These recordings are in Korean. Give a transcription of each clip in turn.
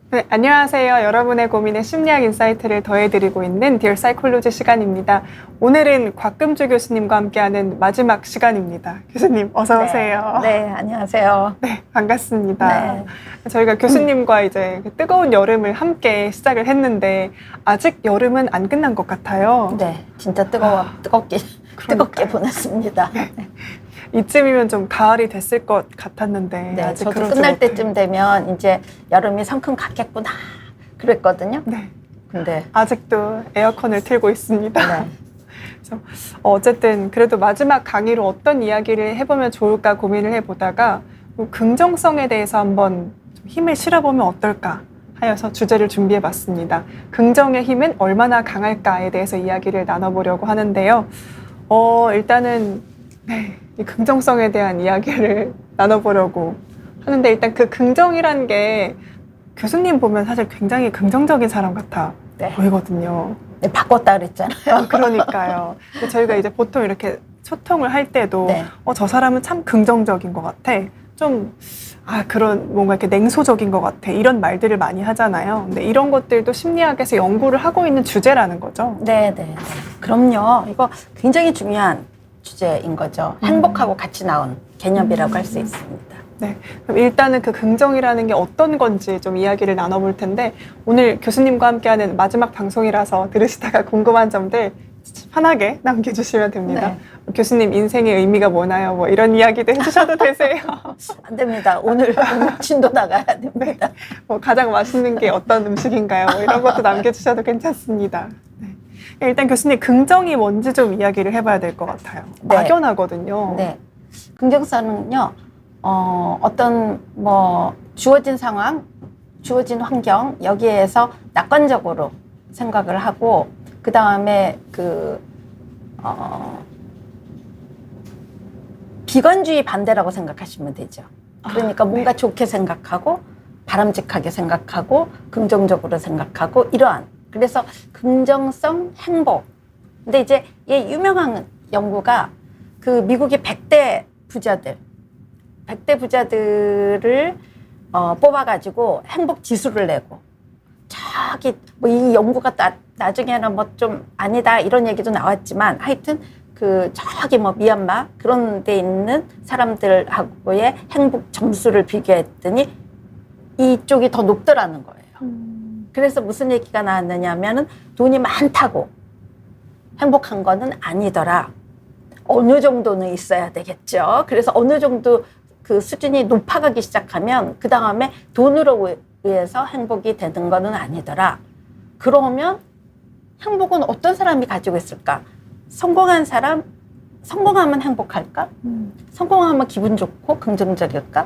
네, 안녕하세요. 여러분의 고민에 심리학 인사이트를 더해드리고 있는 Dear Psychology 시간입니다. 오늘은 곽금주 교수님과 함께하는 마지막 시간입니다. 교수님, 어서 오세요. 네, 안녕하세요. 네, 반갑습니다. 네. 저희가 교수님과 이제 뜨거운 여름을 함께 시작을 했는데 아직 여름은 안 끝난 것 같아요. 네, 진짜 뜨겁게 보냈습니다. 네. 이쯤이면 좀 가을이 됐을 것 같았는데 네, 아직 저도 그러지 끝날 못해요. 때쯤 되면 이제 여름이 성큼 갔겠구나 그랬거든요. 네, 근데 아직도 에어컨을 틀고 있습니다. 네, 그래서 어쨌든 그래도 마지막 강의로 어떤 이야기를 해보면 좋을까 고민을 해보다가 긍정성에 대해서 한번 좀 힘을 실어보면 어떨까 하여서 주제를 준비해봤습니다. 긍정의 힘은 얼마나 강할까에 대해서 이야기를 나눠보려고 하는데요. 일단은 네, 이 긍정성에 대한 이야기를 나눠보려고 하는데 일단 그 긍정이란 게 교수님 보면 사실 굉장히 긍정적인 사람 같아 네. 보이거든요. 네, 바꿨다 그랬잖아요. 그러니까요. 근데 저희가 이제 보통 이렇게 소통을 할 때도 네. 저 사람은 참 긍정적인 것 같아. 좀 그런 뭔가 이렇게 냉소적인 것 같아. 이런 말들을 많이 하잖아요. 근데 이런 것들도 심리학에서 연구를 하고 있는 주제라는 거죠. 네, 네, 네. 그럼요. 이거 굉장히 중요한 주제인 거죠. 행복하고 같이 나온 개념이라고 할 수 있습니다. 네. 그럼 일단은 그 긍정이라는 게 어떤 건지 좀 이야기를 나눠볼 텐데 오늘 교수님과 함께하는 마지막 방송이라서 들으시다가 궁금한 점들 편하게 남겨주시면 됩니다. 네. 교수님 인생의 의미가 뭐나요? 뭐 이런 이야기도 해주셔도 되세요. 안 됩니다. 오늘 진도 나가야 됩니다. 뭐 가장 맛있는 게 어떤 음식인가요? 뭐 이런 것도 남겨주셔도 괜찮습니다. 네. 일단 교수님 긍정이 뭔지 좀 이야기를 해봐야 될 것 같아요. 네. 막연하거든요. 네. 긍정성은요, 어떤 주어진 상황, 주어진 환경 여기에서 낙관적으로 생각을 하고 그 다음에 비관주의 반대라고 생각하시면 되죠. 그러니까 뭔가 네. 좋게 생각하고 바람직하게 생각하고 긍정적으로 생각하고 이러한 그래서 긍정성 행복. 근데 이제 얘 유명한 연구가 그 미국의 100대 부자들을 뽑아가지고 행복 지수를 내고 저기 이 연구가 나중에는 좀 아니다 이런 얘기도 나왔지만 하여튼 저기 미얀마 그런 데 있는 사람들하고의 행복 점수를 비교했더니 이쪽이 더 높더라는 거예요. 그래서 무슨 얘기가 나왔느냐 하면은 돈이 많다고 행복한 거는 아니더라. 어느 정도는 있어야 되겠죠. 그래서 어느 정도 그 수준이 높아가기 시작하면 그 다음에 돈으로 의해서 행복이 되는 거는 아니더라. 그러면 행복은 어떤 사람이 가지고 있을까? 성공한 사람, 성공하면 행복할까? 성공하면 기분 좋고 긍정적일까?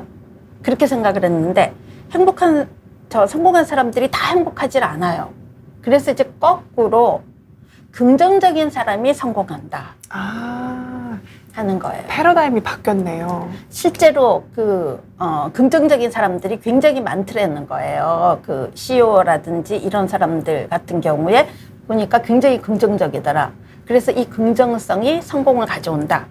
그렇게 생각을 했는데 성공한 사람들이 다 행복하질 않아요. 그래서 이제 거꾸로 긍정적인 사람이 성공한다 하는 거예요. 패러다임이 바뀌었네요. 실제로 긍정적인 사람들이 굉장히 많더라는 거예요. CEO라든지 이런 사람들 같은 경우에 보니까 굉장히 긍정적이더라. 그래서 이 긍정성이 성공을 가져온다.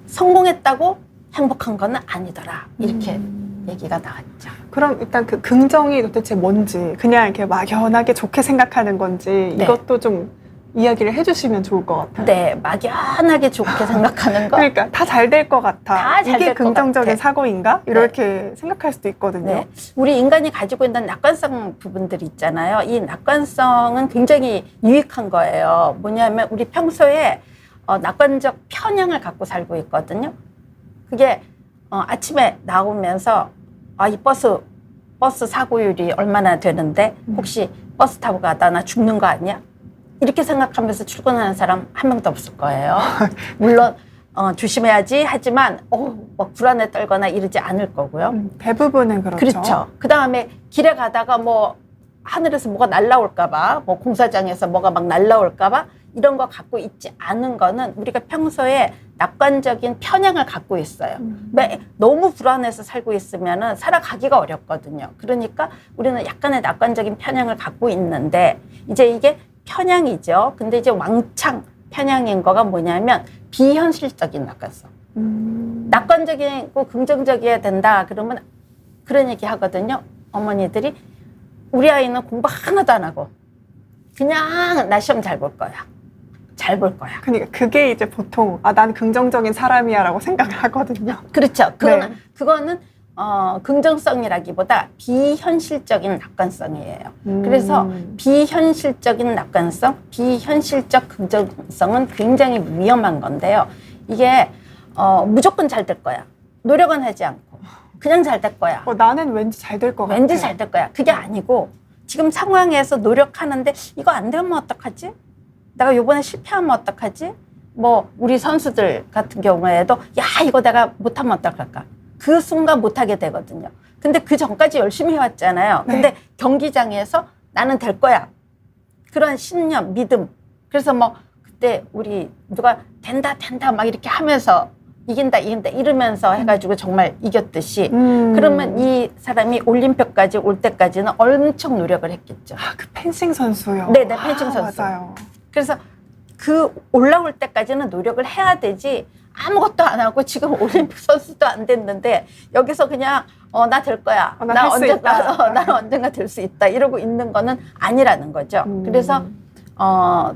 성공했다고 행복한 건 아니더라. 이렇게 얘기가 나왔죠. 그럼 일단 그 긍정이 도대체 뭔지 그냥 이렇게 막연하게 좋게 생각하는 건지 네. 이것도 좀 이야기를 해주시면 좋을 것 같아요. 네, 막연하게 좋게 생각하는 거. 그러니까 다 잘 될 것 같아. 다잘 이게 될 것 긍정적인 같아. 사고인가? 이렇게 생각할 수도 있거든요. 네. 우리 인간이 가지고 있는 낙관성 부분들이 있잖아요. 이 낙관성은 굉장히 유익한 거예요. 뭐냐면 우리 평소에 낙관적 편향을 갖고 살고 있거든요. 그게 아침에 나오면서 이 버스 사고율이 얼마나 되는데 혹시 버스 타고 가다 나 죽는 거 아니야? 이렇게 생각하면서 출근하는 사람 한 명도 없을 거예요. 물론 조심해야지 하지만 막 불안에 떨거나 이러지 않을 거고요. 대부분은 그렇죠. 그렇죠. 그 다음에 길에 가다가 하늘에서 뭐가 날라올까봐, 공사장에서 뭐가 막 날라올까봐 이런 거 갖고 있지 않은 거는 우리가 평소에 낙관적인 편향을 갖고 있어요. 너무 불안해서 살고 있으면은 살아가기가 어렵거든요. 그러니까 우리는 약간의 낙관적인 편향을 갖고 있는데 이제 이게 편향이죠. 근데 이제 왕창 편향인 거가 뭐냐면 비현실적인 낙관성. 낙관적이고 긍정적이어야 된다 그러면 그런 얘기 하거든요. 어머니들이 우리 아이는 공부 하나도 안 하고 그냥 나 시험 잘 볼 거야. 잘 볼 거야. 그러니까 그게 이제 보통 난 긍정적인 사람이야라고 생각을 하거든요. 그렇죠. 그거는, 네. 그거는 긍정성이라기보다 비현실적인 낙관성이에요. 그래서 비현실적인 낙관성, 비현실적 긍정성은 굉장히 위험한 건데요. 이게 무조건 잘 될 거야. 노력은 하지 않고 그냥 잘 될 거야. 나는 왠지 잘 될 것 같아. 왠지 잘 될 거야. 그게 아니고 지금 상황에서 노력하는데 이거 안 되면 어떡하지? 내가 요번에 실패하면 어떡하지? 뭐 우리 선수들 같은 경우에도 야 이거 내가 못하면 어떡할까? 그 순간 못하게 되거든요. 근데 그 전까지 열심히 해왔잖아요. 네. 근데 경기장에서 나는 될 거야. 그런 신념, 믿음. 그래서 뭐 그때 우리 누가 된다 막 이렇게 하면서 이긴다 이러면서 해가지고 정말 이겼듯이 그러면 이 사람이 올림픽까지 올 때까지는 엄청 노력을 했겠죠. 그 펜싱 선수요. 네, 펜싱 선수. 맞아요. 그래서 그 올라올 때까지는 노력을 해야 되지 아무것도 안 하고 지금 올림픽 선수도 안 됐는데 여기서 그냥 나 될 거야. 나 할 수 있다. 나는 언젠가 될 수 있다. 이러고 있는 거는 아니라는 거죠. 그래서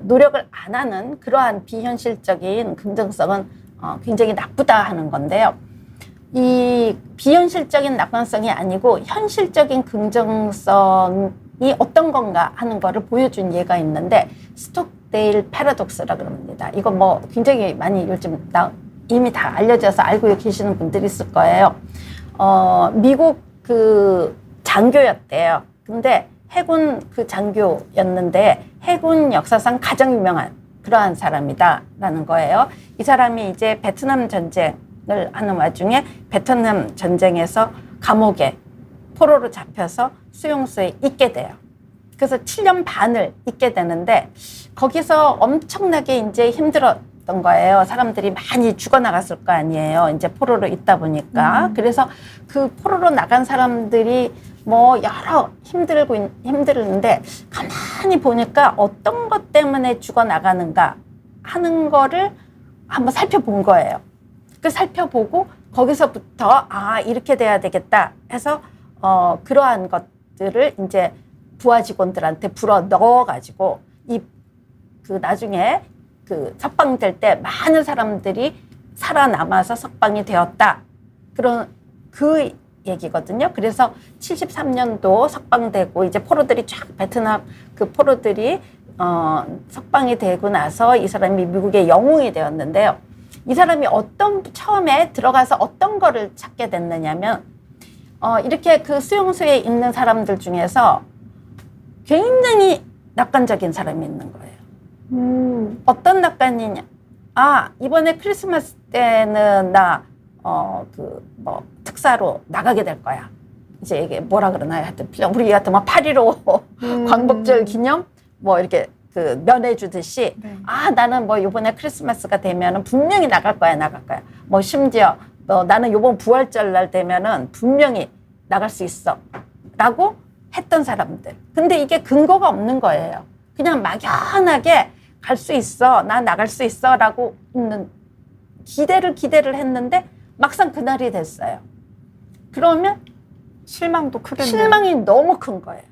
노력을 안 하는 그러한 비현실적인 긍정성은 굉장히 나쁘다 하는 건데요. 이 비현실적인 낙관성이 아니고 현실적인 긍정성이 어떤 건가 하는 거를 보여준 예가 있는데 스톡데일 패러독스라고 합니다. 이거 뭐 굉장히 많이 요즘 이미 다 알려져서 알고 계시는 분들이 있을 거예요. 미국 그 장교였대요. 근데 해군 그 장교였는데 해군 역사상 가장 유명한 그러한 사람이다라는 거예요. 이 사람이 이제 베트남 전쟁을 하는 와중에 베트남 전쟁에서 감옥에 포로로 잡혀서 수용소에 있게 돼요. 그래서 7년 반을 있게 되는데 거기서 엄청나게 이제 힘들었던 거예요. 사람들이 많이 죽어나갔을 거 아니에요. 이제 포로로 있다 보니까. 그래서 그 포로로 나간 사람들이 뭐 여러 힘들는데 가만히 보니까 어떤 것 때문에 죽어나가는가 하는 거를 한번 살펴본 거예요. 그 살펴보고 거기서부터 이렇게 돼야 되겠다 해서 그러한 것들을 이제 부하 직원들한테 불어 넣어가지고 그 나중에 그 석방될 때 많은 사람들이 살아남아서 석방이 되었다. 그런 그 얘기거든요. 그래서 73년도 석방되고 이제 포로들이 쫙 베트남 그 포로들이 석방이 되고 나서 이 사람이 미국의 영웅이 되었는데요. 이 사람이 처음에 들어가서 어떤 거를 찾게 됐느냐면 이렇게 그 수용소에 있는 사람들 중에서 굉장히 낙관적인 사람이 있는 거예요. 어떤 낙관이냐? 이번에 크리스마스 때는 나 특사로 나가게 될 거야. 이제 이게 뭐라 그러나요? 하여튼 우리 같은 8.15 광복절 기념 뭐 이렇게 그 면해주듯이 네. 나는 뭐 요번에 크리스마스가 되면은 분명히 나갈 거야. 뭐 심지어 나는 요번 부활절 날 되면은 분명히 나갈 수 있어. 라고 했던 사람들. 근데 이게 근거가 없는 거예요. 그냥 막연하게 갈 수 있어. 나 나갈 수 있어. 라고 있는 기대를 했는데 막상 그날이 됐어요. 그러면 실망도 크겠네요. 실망이 너무 큰 거예요.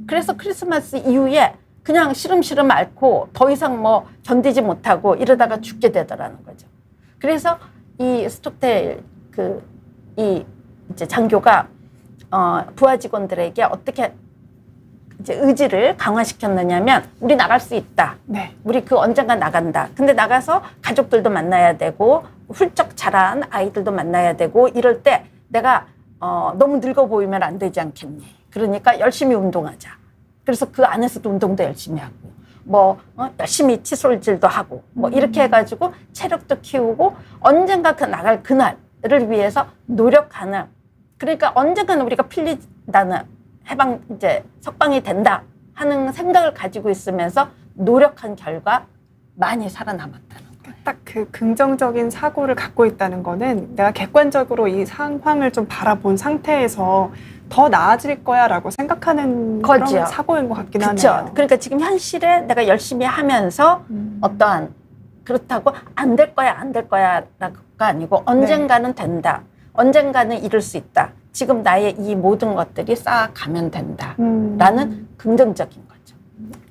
그래서 크리스마스 이후에 그냥 시름시름 앓고 더 이상 뭐 견디지 못하고 이러다가 죽게 되더라는 거죠. 그래서 이 스톡데일 이제 장교가 부하 직원들에게 어떻게 이제 의지를 강화시켰느냐면 우리 나갈 수 있다. 네. 우리 언젠가 나간다. 근데 나가서 가족들도 만나야 되고 훌쩍 자란 아이들도 만나야 되고 이럴 때 내가 너무 늙어 보이면 안 되지 않겠니? 그러니까 열심히 운동하자. 그래서 그 안에서도 운동도 열심히 하고 뭐 열심히 칫솔질도 하고 뭐 이렇게 해가지고 체력도 키우고 언젠가 나갈 그날을 위해서 노력하는 그러니까 언젠가는 우리가 풀린다는 이제 석방이 된다 하는 생각을 가지고 있으면서 노력한 결과 많이 살아남았다는 거예요. 딱 그 긍정적인 사고를 갖고 있다는 거는 내가 객관적으로 이 상황을 좀 바라본 상태에서 더 나아질 거야 라고 생각하는 거죠. 그런 사고인 것 같긴 그렇죠. 하네요. 그러니까 지금 현실에 내가 열심히 하면서 어떠한 그렇다고 안 될 거야 라가 아니고 언젠가는 된다. 언젠가는 이룰 수 있다. 지금 나의 이 모든 것들이 쌓아가면 된다라는 긍정적인 거죠.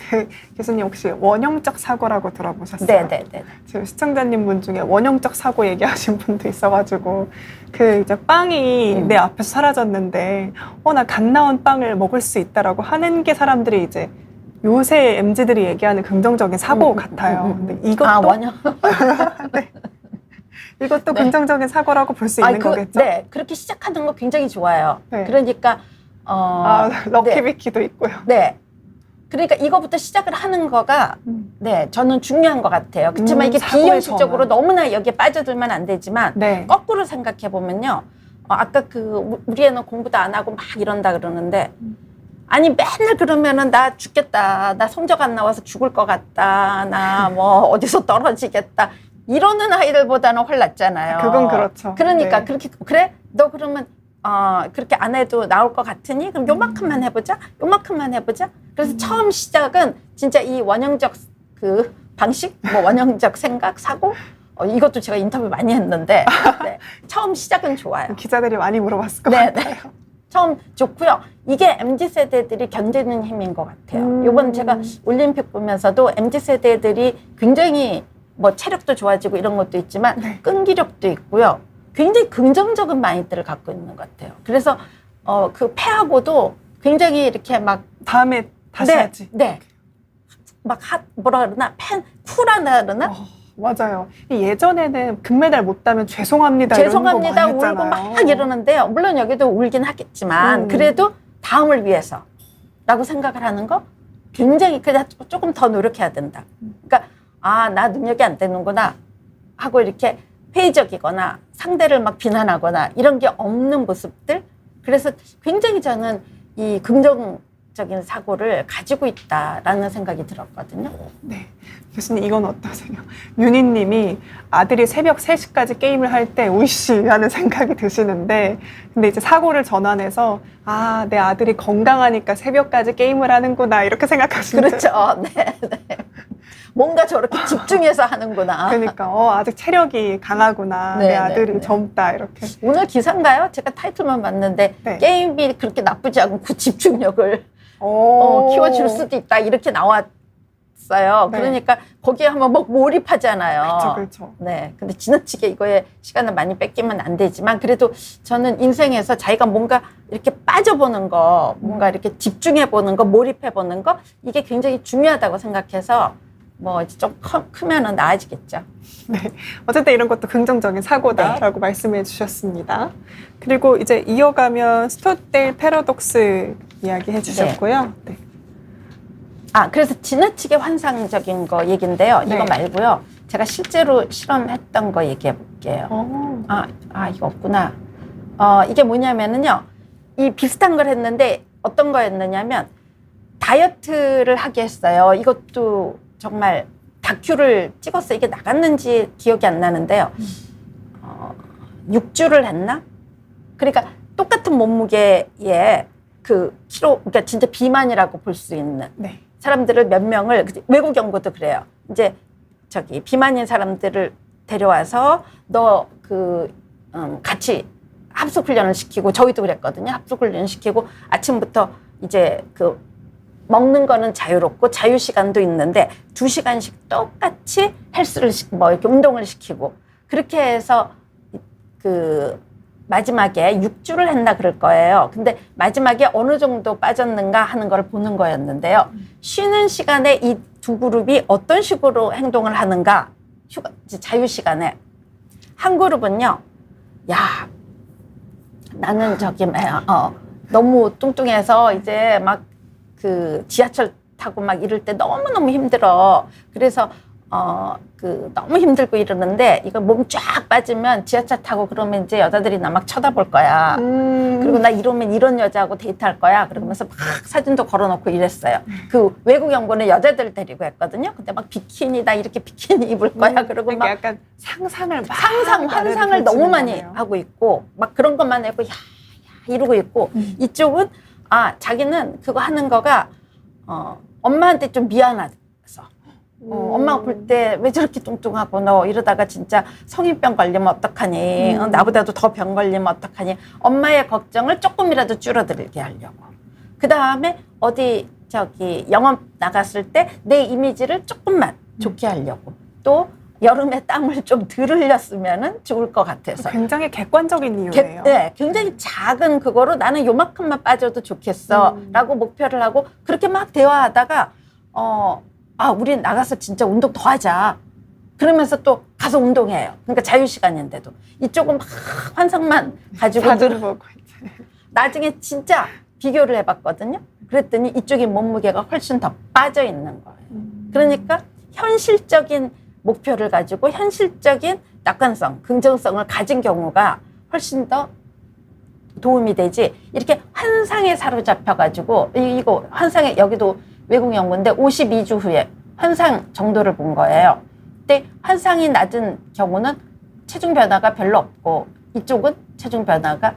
그 교수님 혹시 원형적 사고라고 들어보셨어요? 네네네. 지금 시청자님 분 중에 원형적 사고 얘기하신 분도 있어가지고 그 이제 빵이 내 앞에서 사라졌는데 나 갓 나온 빵을 먹을 수 있다라고 하는 게 사람들이 이제 요새 MZ들이 얘기하는 긍정적인 사고 같아요. 근데 이것도 원형. 네. 이것도 네. 긍정적인 사고라고 볼 수 있는 거겠죠? 네, 그렇게 시작하는 거 굉장히 좋아요. 네. 그러니까 럭키비키도 있고요. 네. 그러니까 이거부터 시작을 하는 거가 네, 저는 중요한 것 같아요. 그렇지만 이게 사고의 비현실적으로 전환. 너무나 여기에 빠져들면 안 되지만 네. 거꾸로 생각해 보면요. 아까 우리 애는 공부도 안 하고 막 이런다 그러는데 아니 맨날 그러면은 나 죽겠다. 나 성적 안 나와서 죽을 것 같다. 나 뭐 어디서 떨어지겠다. 이러는 아이들보다는 훨 낫잖아요. 그건 그렇죠. 그러니까 네. 그렇게 그래? 너 그러면 그렇게 안 해도 나올 것 같으니? 그럼 요만큼만 해보자. 요만큼만 해보자. 그래서 처음 시작은 진짜 이 원형적 그 방식, 뭐 원형적 생각, 사고 이것도 제가 인터뷰 많이 했는데 네. 처음 시작은 좋아요. 기자들이 많이 물어봤을 것 네, 같아요. 처음 좋고요. 이게 MZ세대들이 견디는 힘인 것 같아요. 이번 제가 올림픽 보면서도 MZ세대들이 굉장히 뭐 체력도 좋아지고 이런 것도 있지만 네. 끈기력도 있고요. 굉장히 긍정적은 마인드를 갖고 있는 것 같아요. 그래서 그 패하고도 굉장히 이렇게 막 다음에 다시 하지. 네. 막 뭐라 그러나 쿨하다 그러나 맞아요. 예전에는 금메달 못 따면 죄송합니다. 죄송합니다 이런 거 많이 울고 했잖아요. 막 이러는데요. 물론 여기도 울긴 하겠지만 그래도 다음을 위해서 라고 생각을 하는 거 굉장히 그냥 조금 더 노력해야 된다. 그러니까 나 능력이 안 되는구나 하고 이렇게 회의적이거나 상대를 막 비난하거나 이런 게 없는 모습들. 그래서 굉장히 저는 이 긍정적인 사고를 가지고 있다라는 생각이 들었거든요. 네. 교수님 이건 어떠세요? 윤희님이 아들이 새벽 3시까지 게임을 할 때 우이씨 하는 생각이 드시는데 근데 이제 사고를 전환해서 내 아들이 건강하니까 새벽까지 게임을 하는구나 이렇게 생각하시는 그렇죠. 네, 네. 뭔가 저렇게 집중해서 하는구나. 그러니까 아직 체력이 강하구나. 네, 내 아들이 네. 젊다 이렇게. 오늘 기사인가요? 제가 타이틀만 봤는데 네. 게임이 그렇게 나쁘지 않고 집중력을 키워줄 수도 있다 이렇게 나왔어요. 네. 그러니까 거기에 한번 막 몰입하잖아요. 그렇죠. 네. 근데 지나치게 이거에 시간을 많이 뺏기면 안 되지만 그래도 저는 인생에서 자기가 뭔가 이렇게 빠져보는 거, 뭔가 이렇게 집중해보는 거, 몰입해보는 거 이게 굉장히 중요하다고 생각해서 뭐 이제 좀 크면은 나아지겠죠. 네. 어쨌든 이런 것도 긍정적인 사고다라고 말씀해 주셨습니다. 그리고 이제 이어가면 스토데일 패러독스 이야기 해주셨고요. 네. 그래서 지나치게 환상적인 거 얘기인데요. 네. 이거 말고요. 제가 실제로 실험했던 거 얘기해 볼게요. 이거 없구나. 이게 뭐냐면은요. 이 비슷한 걸 했는데 어떤 거였느냐면 다이어트를 하게 했어요. 이것도 정말 다큐를 찍었어요. 이게 나갔는지 기억이 안 나는데요. 6주를 했나? 그러니까 똑같은 몸무게에 그 키로, 그러니까 진짜 비만이라고 볼 수 있는 네. 사람들을 몇 명을, 외국 연구도 그래요. 이제 비만인 사람들을 데려와서 같이 합숙 훈련을 시키고 저희도 그랬거든요. 합숙 훈련 시키고 아침부터 이제 먹는 거는 자유롭고 자유 시간도 있는데 2시간씩 똑같이 헬스를 이렇게 운동을 시키고 그렇게 해서 마지막에 6주를 했나 그럴 거예요. 근데 마지막에 어느 정도 빠졌는가 하는 걸 보는 거였는데요. 쉬는 시간에 이 두 그룹이 어떤 식으로 행동을 하는가, 자유 시간에 한 그룹은요. 나는 너무 뚱뚱해서 이제 막 지하철 타고 막 이럴 때 너무너무 힘들어. 그래서 너무 힘들고 이러는데 이거 몸 쫙 빠지면 지하철 타고 그러면 이제 여자들이 나 막 쳐다볼 거야. 그리고 나 이러면 이런 여자하고 데이트할 거야. 그러면서 막 사진도 걸어놓고 이랬어요. 외국 연구는 여자들 데리고 했거든요. 근데 막 비키니다 이렇게 비키니 입을 거야. 그리고 막 약간 상상을 환상을 너무 많이 하고 있고 막 그런 것만 해고 이러고 있고 이쪽은 자기는 그거 하는 거가 엄마한테 좀 미안해서 엄마가 볼 때 왜 저렇게 뚱뚱하고 너 이러다가 진짜 성인병 걸리면 어떡하니? 나보다도 더 병 걸리면 어떡하니? 엄마의 걱정을 조금이라도 줄어들게 하려고. 그 다음에 어디 저기 영업 나갔을 때 내 이미지를 조금만 좋게 하려고. 또 여름에 땀을 좀 덜 흘렸으면 좋을 것 같아서. 굉장히 객관적인 이유네요. 네, 굉장히 작은 그거로 나는 요만큼만 빠져도 좋겠어 라고 목표를 하고 그렇게 막 대화하다가 우리 나가서 진짜 운동 더 하자. 그러면서 또 가서 운동해요. 그러니까 자유시간인데도. 이쪽은 막 환상만 가지고 자주를 보고 이제. 나중에 진짜 비교를 해봤거든요. 그랬더니 이쪽이 몸무게가 훨씬 더 빠져 있는 거예요. 그러니까 현실적인 목표를 가지고 현실적인 낙관성, 긍정성을 가진 경우가 훨씬 더 도움이 되지. 이렇게 환상에 사로잡혀가지고 이거 환상에 여기도 외국 연구인데 52주 후에 환상 정도를 본 거예요. 근데 환상이 낮은 경우는 체중 변화가 별로 없고 이쪽은 체중 변화가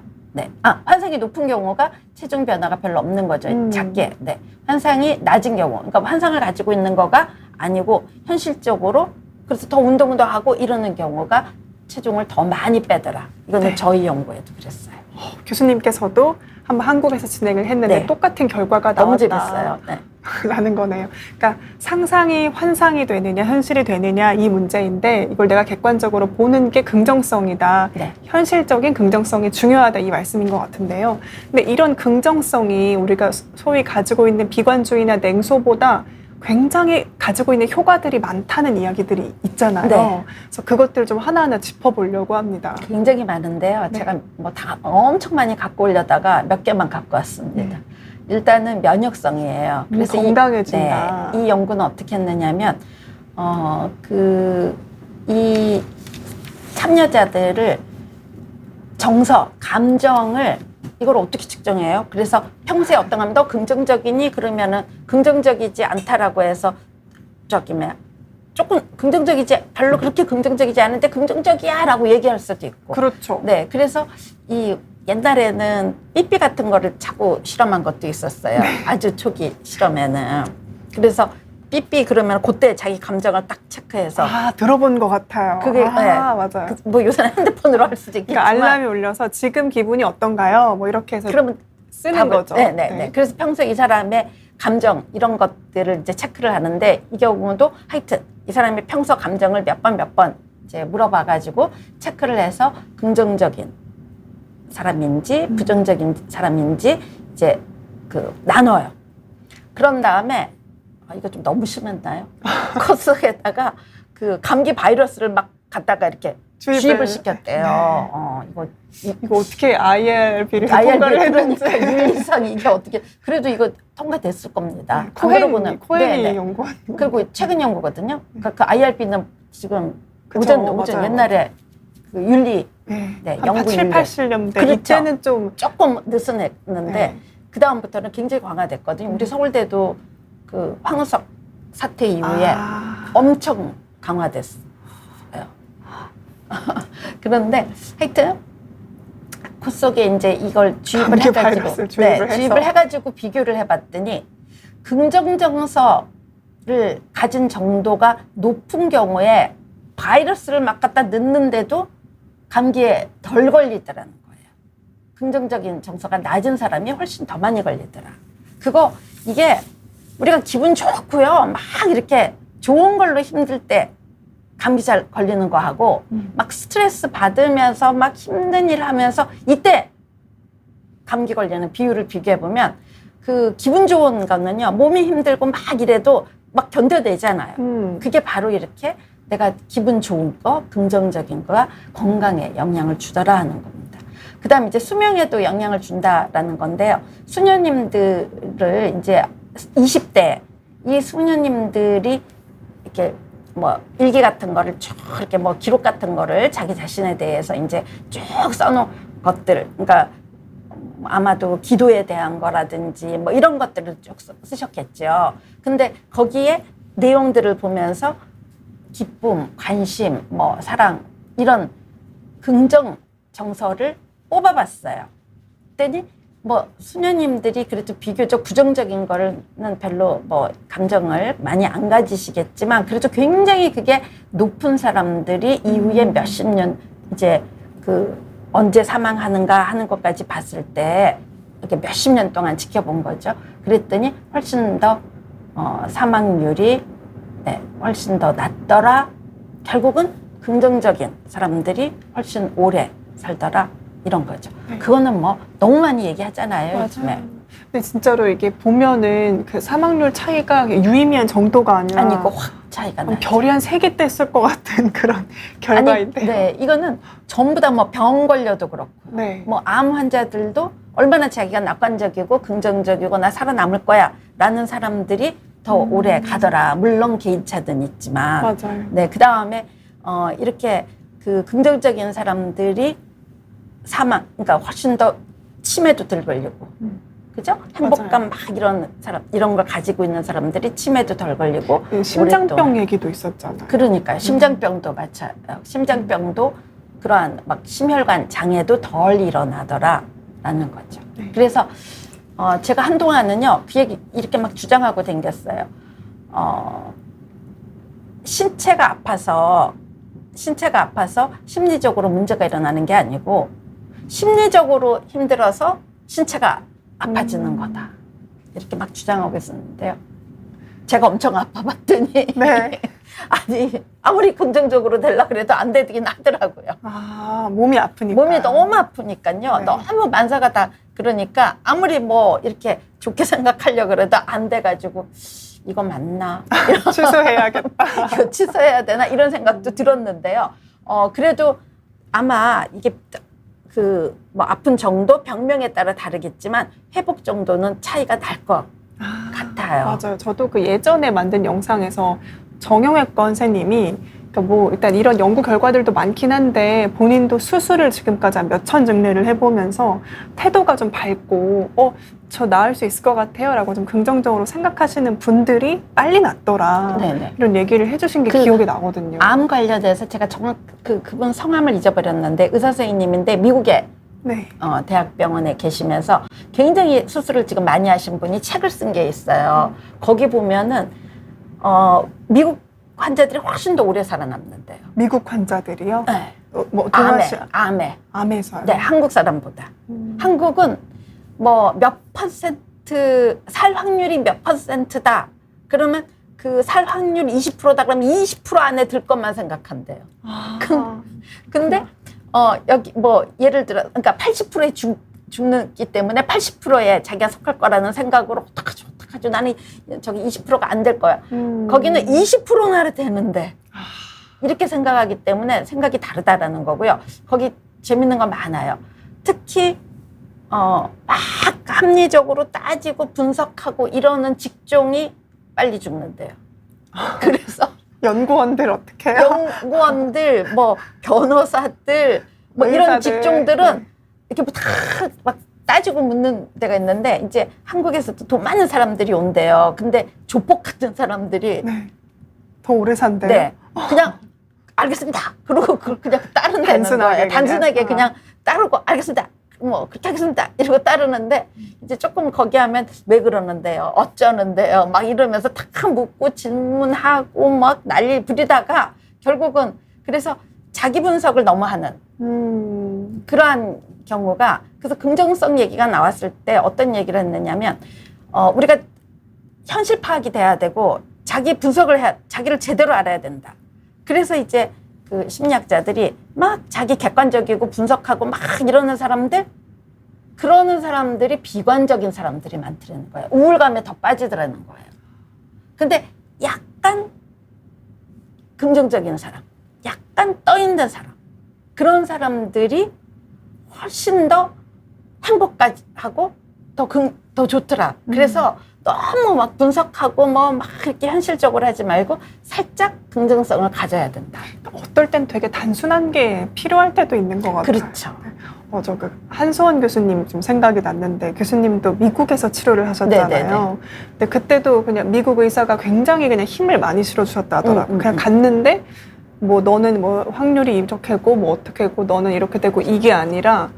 환상이 높은 경우가 체중 변화가 별로 없는 거죠. 작게. 네. 환상이 낮은 경우. 그러니까 환상을 가지고 있는 거가 아니고 현실적으로 그래서 더 운동도 하고 이러는 경우가 체중을 더 많이 빼더라. 이거는 네. 저희 연구에도 그랬어요. 교수님께서도 한번 한국에서 진행을 했는데 네. 똑같은 결과가 너무 나왔다. 재밌어요. 네. 라는 거네요. 그러니까 상상이 환상이 되느냐 현실이 되느냐 이 문제인데 이걸 내가 객관적으로 보는 게 긍정성이다. 네. 현실적인 긍정성이 중요하다 이 말씀인 것 같은데요. 근데 이런 긍정성이 우리가 소위 가지고 있는 비관주의나 냉소보다 굉장히 가지고 있는 효과들이 많다는 이야기들이 있잖아요. 네. 그래서 그것들 좀 하나하나 짚어보려고 합니다. 굉장히 많은데요. 네. 제가 뭐 다 엄청 많이 갖고 오려다가 몇 개만 갖고 왔습니다. 일단은 면역성이에요. 그래서 건강해진다. 이 연구는 어떻게 했느냐면 이 참여자들을 정서, 감정을 이걸 어떻게 측정해요? 그래서 평소에 어떤 하면 너 긍정적이니? 그러면은 긍정적이지 않다라고 해서 조금 긍정적이지 별로 그렇게 긍정적이지 않은데 긍정적이야 라고 얘기할 수도 있고. 그렇죠. 네, 그래서 이 옛날에는 삐삐 같은 거를 자꾸 실험한 것도 있었어요. 아주 초기 실험에는. 그래서 삐삐 그러면 그때 자기 감정을 딱 체크해서 들어본 것 같아요. 그게 맞아요. 뭐 요새는 핸드폰으로 할 수도 있겠지만 그러니까 알람이 울려서 지금 기분이 어떤가요? 뭐 이렇게 해서 그러면 쓰는 거죠. 네. 그래서 평소에 이 사람의 감정 이런 것들을 이제 체크를 하는데 이 경우도 하여튼 이 사람의 평소 감정을 몇 번 이제 물어봐가지고 체크를 해서 긍정적인 사람인지 부정적인 사람인지 이제 나눠요. 그런 다음에 이거 좀 너무 심했나요? 코스에다가 감기 바이러스를 막 갖다가 이렇게 주입을 시켰대요. 네. 이거 어떻게 IRB를 통과를 했는지. 그러니까 윤리선 이게 어떻게 그래도 이거 통과됐을 겁니다. 코헨이 연구한. 그리고 최근 연구거든요. 그러니까 그 IRB는 지금 오전 맞아요. 옛날에 그 윤리 연구 7, 80년대 그렇죠. 이때는 좀 조금 느슨했는데 그 다음부터는 굉장히 강화됐거든요. 우리 서울대도 그 황우석 사태 이후에 엄청 강화됐어요. 그런데 하여튼 그 속에 이제 이걸 주입을 해가지고 주입을 해가지고 비교를 해봤더니 긍정 정서를 가진 정도가 높은 경우에 바이러스를 막 갖다 넣는데도 감기에 덜 걸리더라는 거예요. 긍정적인 정서가 낮은 사람이 훨씬 더 많이 걸리더라. 이게 우리가 기분 좋고요. 막 이렇게 좋은 걸로 힘들 때 감기 잘 걸리는 거 하고 막 스트레스 받으면서 막 힘든 일 하면서 이때 감기 걸리는 비율을 비교해 보면 그 기분 좋은 거는요. 몸이 힘들고 막 이래도 막 견뎌내잖아요. 그게 바로 이렇게 내가 기분 좋은 거, 긍정적인 거가 건강에 영향을 주더라 하는 겁니다. 그 다음에 이제 수명에도 영향을 준다라는 건데요. 수녀님들을 이제 20대 이 수녀님들이 이렇게 뭐 일기 같은 거를 쭉 이렇게 뭐 기록 같은 거를 자기 자신에 대해서 이제 쭉 써놓은 것들, 그러니까 아마도 기도에 대한 거라든지 뭐 이런 것들을 쭉 쓰셨겠죠. 근데 거기에 내용들을 보면서 기쁨, 관심, 뭐 사랑 이런 긍정 정서를 뽑아봤어요. 그랬더니 뭐 수녀님들이 그래도 비교적 부정적인 거는 별로 뭐 감정을 많이 안 가지시겠지만 그래도 굉장히 그게 높은 사람들이 이후에 몇십 년 이제 그 언제 사망하는가 하는 것까지 봤을 때 이렇게 몇십 년 동안 지켜본 거죠. 그랬더니 훨씬 더 사망률이 훨씬 더 낮더라. 결국은 긍정적인 사람들이 훨씬 오래 살더라. 이런 거죠. 네. 그거는 뭐 너무 많이 얘기하잖아요. 맞아요. 요즘에. 근데 진짜로 이게 보면은 그 사망률 차이가 유의미한 정도가 아니라 아니고 확 차이가 나요. 별이 한 3개 뗐을 것 같은 그런 결과인데요. 네, 이거는 전부 다 뭐 병 걸려도 그렇고, 네. 뭐 암 환자들도 얼마나 자기가 낙관적이고 긍정적이고 나 살아남을 거야 라는 사람들이 더 오래 가더라. 물론 개인차든 있지만. 맞아요. 네, 그 다음에 이렇게 그 긍정적인 사람들이 사망, 그러니까 훨씬 더 치매도 덜 걸리고, 그죠? 행복감 막 이런 걸 가지고 있는 사람들이 치매도 덜 걸리고, 네, 심장병 오랫동안. 얘기도 있었잖아요. 그러니까요. 심장병도 심장병도 그러한 막 심혈관 장애도 덜 일어나더라라는 거죠. 네. 그래서 제가 한동안은요 그 얘기 이렇게 막 주장하고 댕겼어요. 신체가 아파서 심리적으로 문제가 일어나는 게 아니고 심리적으로 힘들어서 신체가 아파지는 거다. 이렇게 막 주장하고 있었는데요. 제가 엄청 아파봤더니 네. 아니 아무리 긍정적으로 되려고 그래도 안 되긴 하더라고요. 아, 몸이 아프니까. 몸이 너무 아프니까요. 네. 너무 만사가 다 그러니까 아무리 뭐 이렇게 좋게 생각하려고 그래도 안 돼가지고 이거 맞나? 취소해야겠다. 이거 취소해야 되나? 이런 생각도 들었는데요. 그래도 아마 이게 그 뭐 아픈 정도 병명에 따라 다르겠지만 회복 정도는 차이가 날 것 같아요. 맞아요. 저도 그 예전에 만든 영상에서 정형외과 선생님이 그러니까 뭐 일단 이런 연구 결과들도 많긴 한데 본인도 수술을 지금까지 한 몇천 증례를 해보면서 태도가 좀 밝고 저 나을 수 있을 것 같아요 라고 좀 긍정적으로 생각하시는 분들이 빨리 낫더라. 네네. 이런 얘기를 해주신 게 기억이 나거든요. 암 관련해서 제가 정말 그분 성함을 잊어버렸는데 의사 선생님인데 미국에 네. 대학병원에 계시면서 굉장히 수술을 지금 많이 하신 분이 책을 쓴 게 있어요. 거기 보면은 미국 환자들이 훨씬 더 오래 살아남는데요. 미국 환자들이요? 네. 뭐 동아시아 암에서요. 요 네, 한국 사람보다. 한국은 뭐 몇 퍼센트 살 확률이 몇 퍼센트다. 그러면 그 살 확률 20%다 그러면 20% 안에 들 것만 생각한대요. 근데 여기 뭐 예를 들어 그러니까 80%에 죽기 때문에 80%에 자기가 속할 거라는 생각으로 어떡하죠 나는 저기 20%가 안 될 거야. 거기는 20%나 되는데 이렇게 생각하기 때문에 생각이 다르다라는 거고요. 거기 재밌는 거 많아요. 특히 막 합리적으로 따지고 분석하고 이러는 직종이 빨리 죽는데요. 그래서 연구원들 어떻게 해요? 연구원들, 뭐 변호사들, 뭐 이런 의사들. 직종들은 이렇게 뭐 다 막 따지고 묻는 데가 있는데 이제 한국에서도 돈 많은 사람들이 온대요. 근데 조폭 같은 사람들이 네. 더 오래 산대요? 네 그냥 알겠습니다. 그러고 그냥 따른다는 단순하게 거예요. 그냥? 단순하게 그냥 따르고 알겠습니다. 뭐 그렇게 하겠습니다. 이러고 따르는데 이제 조금 거기 하면 왜 그러는데요? 어쩌는데요? 막 이러면서 탁 묻고 질문하고 막 난리 부리다가 결국은 그래서 자기 분석을 너무 하는 그러한 경우가 그래서 긍정성 얘기가 나왔을 때 어떤 얘기를 했느냐면 우리가 현실 파악이 돼야 되고 자기 분석을 자기를 제대로 알아야 된다. 그래서 이제 그 심리학자들이 막 자기 객관적이고 분석하고 막 이러는 사람들 그러는 사람들이 비관적인 사람들이 많더라는 거예요. 우울감에 더 빠지더라는 거예요. 근데 약간 긍정적인 사람, 약간 떠있는 사람 그런 사람들이 훨씬 더 행복하고 더 좋더라. 그래서 너무 막 분석하고 뭐 막 이렇게 현실적으로 하지 말고 살짝 긍정성을 가져야 된다. 어떨 땐 되게 단순한 게 필요할 때도 있는 것 같아요. 그렇죠. 저 그 한수원 교수님 좀 생각이 났는데 교수님도 미국에서 치료를 하셨잖아요. 네네네. 근데 그때도 그냥 미국 의사가 굉장히 그냥 힘을 많이 실어주셨다 하더라고요. 그냥 갔는데 뭐 너는 뭐 확률이 이렇게고 뭐 어떻게고 너는 이렇게 되고 이게 아니라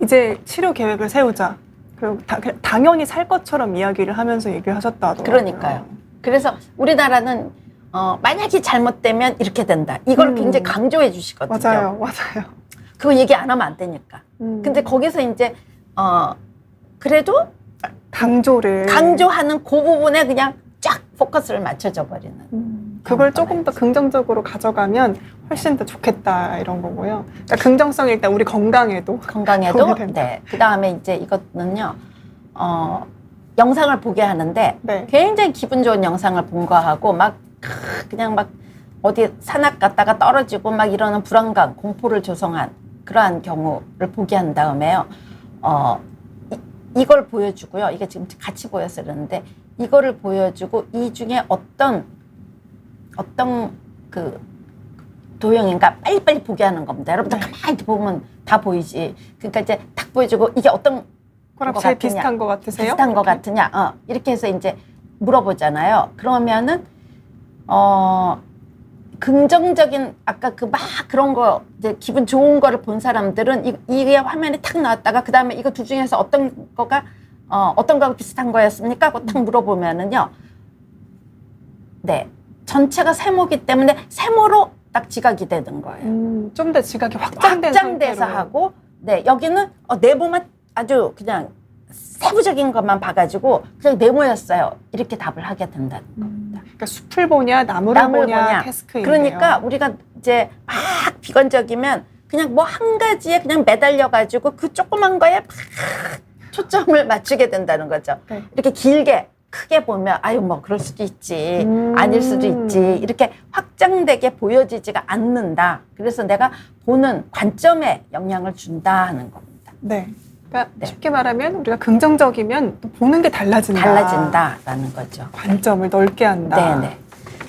이제 치료 계획을 세우자. 그리고 그냥 당연히 살 것처럼 이야기를 하면서 얘기를 하셨다 하더라고요. 그러니까요. 그래서 우리나라는 만약에 잘못되면 이렇게 된다. 이걸 굉장히 강조해 주시거든요. 맞아요, 맞아요. 그거 얘기 안 하면 안 되니까. 근데 거기서 이제 그래도 강조하는 그 부분에 그냥 쫙 포커스를 맞춰져 버리는. 그걸 조금 더 긍정적으로 가져가면 훨씬 더 좋겠다 이런 거고요. 그러니까 긍정성이 일단 우리 건강에도 도움이 된다. 네. 그 다음에 이제 이거는요. 영상을 보게 하는데 네. 굉장히 기분 좋은 영상을 본 거하고 막 그냥 막 어디 산악 갔다가 떨어지고 막 이러는 불안감, 공포를 조성한 그러한 경우를 보게 한 다음에요. 이걸 보여주고요. 이게 지금 같이 보여서 그러는데 이거를 보여주고 이 중에 어떤 그 도형인가 빨리빨리 보게 하는 겁니다. 여러분들 네. 가만히 보면 다 보이지. 그러니까 이제 딱 보여주고 이게 어떤 그럼 거 제일 같으냐, 비슷한 거 같으세요? 비슷한 거 같으냐? 이렇게 해서 이제 물어보잖아요. 그러면은 긍정적인 아까 그 막 그런 거 이제 기분 좋은 거를 본 사람들은 이게 화면에 탁 나왔다가 그 다음에 이거 둘 중에서 어떤 거가 비슷한 거였습니까? 하고 탁 물어보면은요. 네. 전체가 세모기 때문에 세모로 딱 지각이 되는 거예요. 좀 더 지각이 확장돼서 상태로. 하고, 네. 여기는 네모만 아주 그냥 세부적인 것만 봐가지고 그냥 네모였어요. 이렇게 답을 하게 된다는 겁니다. 그러니까 숲을 보냐 나무를 보냐 태스크인데요. 그러니까 우리가 이제 막 비관적이면 그냥 뭐 한 가지에 그냥 매달려가지고 그 조그만 거에 막 초점을 맞추게 된다는 거죠. 네. 이렇게 길게 크게 보면 아유 뭐 그럴 수도 있지 아닐 수도 있지 이렇게 확장되게 보여지지가 않는다. 그래서 내가 보는 관점에 영향을 준다 하는 겁니다. 네. 그러니까 쉽게 말하면 우리가 긍정적이면 또 보는 게 달라진다. 달라진다라는 거죠. 관점을 넓게 한다. 네네.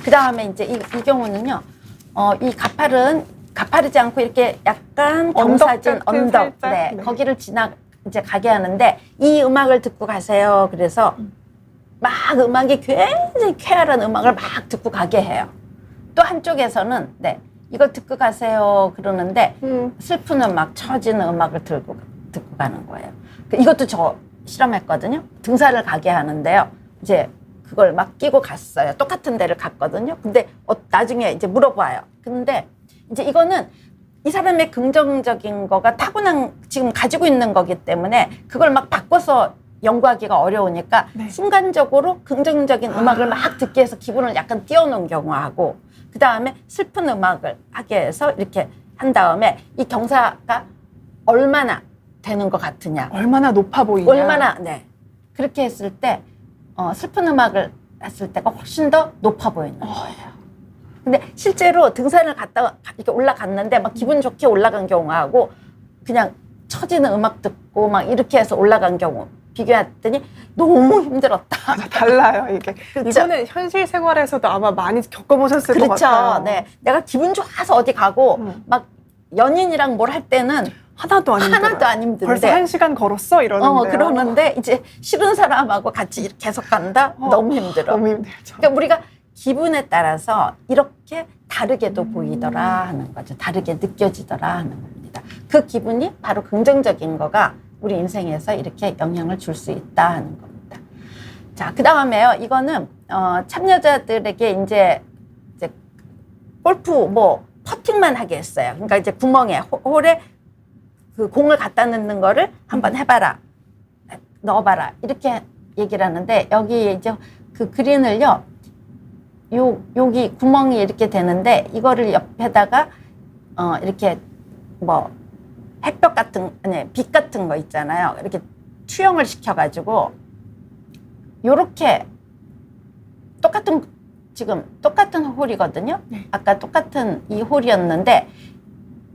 그 다음에 이제 이 경우는요. 이 가파르지 않고 이렇게 약간 경사진 언덕, 네, 거기를 이제 가게 하는데 이 음악을 듣고 가세요. 그래서 막 음악이 굉장히 쾌활한 음악을 막 듣고 가게 해요. 또 한쪽에서는 네, 이거 듣고 가세요. 그러는데 슬픈 음악, 처지는 음악을 듣고 가는 거예요. 이것도 저 실험했거든요. 등산을 가게 하는데요. 이제 그걸 막 끼고 갔어요. 똑같은 데를 갔거든요. 근데 나중에 이제 물어봐요. 근데 이제 이거는 이 사람의 긍정적인 거가 타고난 지금 가지고 있는 거기 때문에 그걸 막 바꿔서 연구하기가 어려우니까 네. 순간적으로 긍정적인 음악을 막 듣게 해서 기분을 약간 띄워놓은 경우하고 그 다음에 슬픈 음악을 하게 해서 이렇게 한 다음에 이 경사가 얼마나 되는 것 같으냐. 얼마나 높아 보이냐. 네. 그렇게 했을 때 슬픈 음악을 했을 때가 훨씬 더 높아 보이는 거예요. 근데 실제로 등산을 갔다가 이렇게 올라갔는데 막 기분 좋게 올라간 경우하고 그냥 처지는 음악 듣고 막 이렇게 해서 올라간 경우 비교했더니 너무 힘들었다. 달라요, 이게. 그렇죠? 이거는 현실 생활에서도 아마 많이 겪어보셨을 것 그렇죠. 같아요. 네. 내가 기분 좋아서 어디 가고 막 연인이랑 뭘 할 때는 하나도 안 힘든데 벌써 1시간 걸었어? 이러는데. 그러는데 이제 싫은 사람하고 같이 이렇게 계속 간다? 너무 힘들어. 너무 힘들죠. 그러니까 우리가 기분에 따라서 이렇게 다르게도 보이더라 하는 거죠. 다르게 느껴지더라 하는 겁니다. 그 기분이 바로 긍정적인 거가 우리 인생에서 이렇게 영향을 줄 수 있다 하는 겁니다. 자, 그 다음에요. 이거는 참여자들에게 이제 골프 퍼팅만 하게 했어요. 그러니까 이제 구멍에 홀에 그 공을 갖다 넣는 거를 한번 해봐라, 넣어봐라 이렇게 얘기를 하는데 여기 이제 그 그린을요. 여기 구멍이 이렇게 되는데 이거를 옆에다가 이렇게 햇볕 같은 빛 같은 거 있잖아요. 이렇게 투영을 시켜가지고 요렇게 똑같은 홀이거든요. 네. 아까 똑같은 이 홀이었는데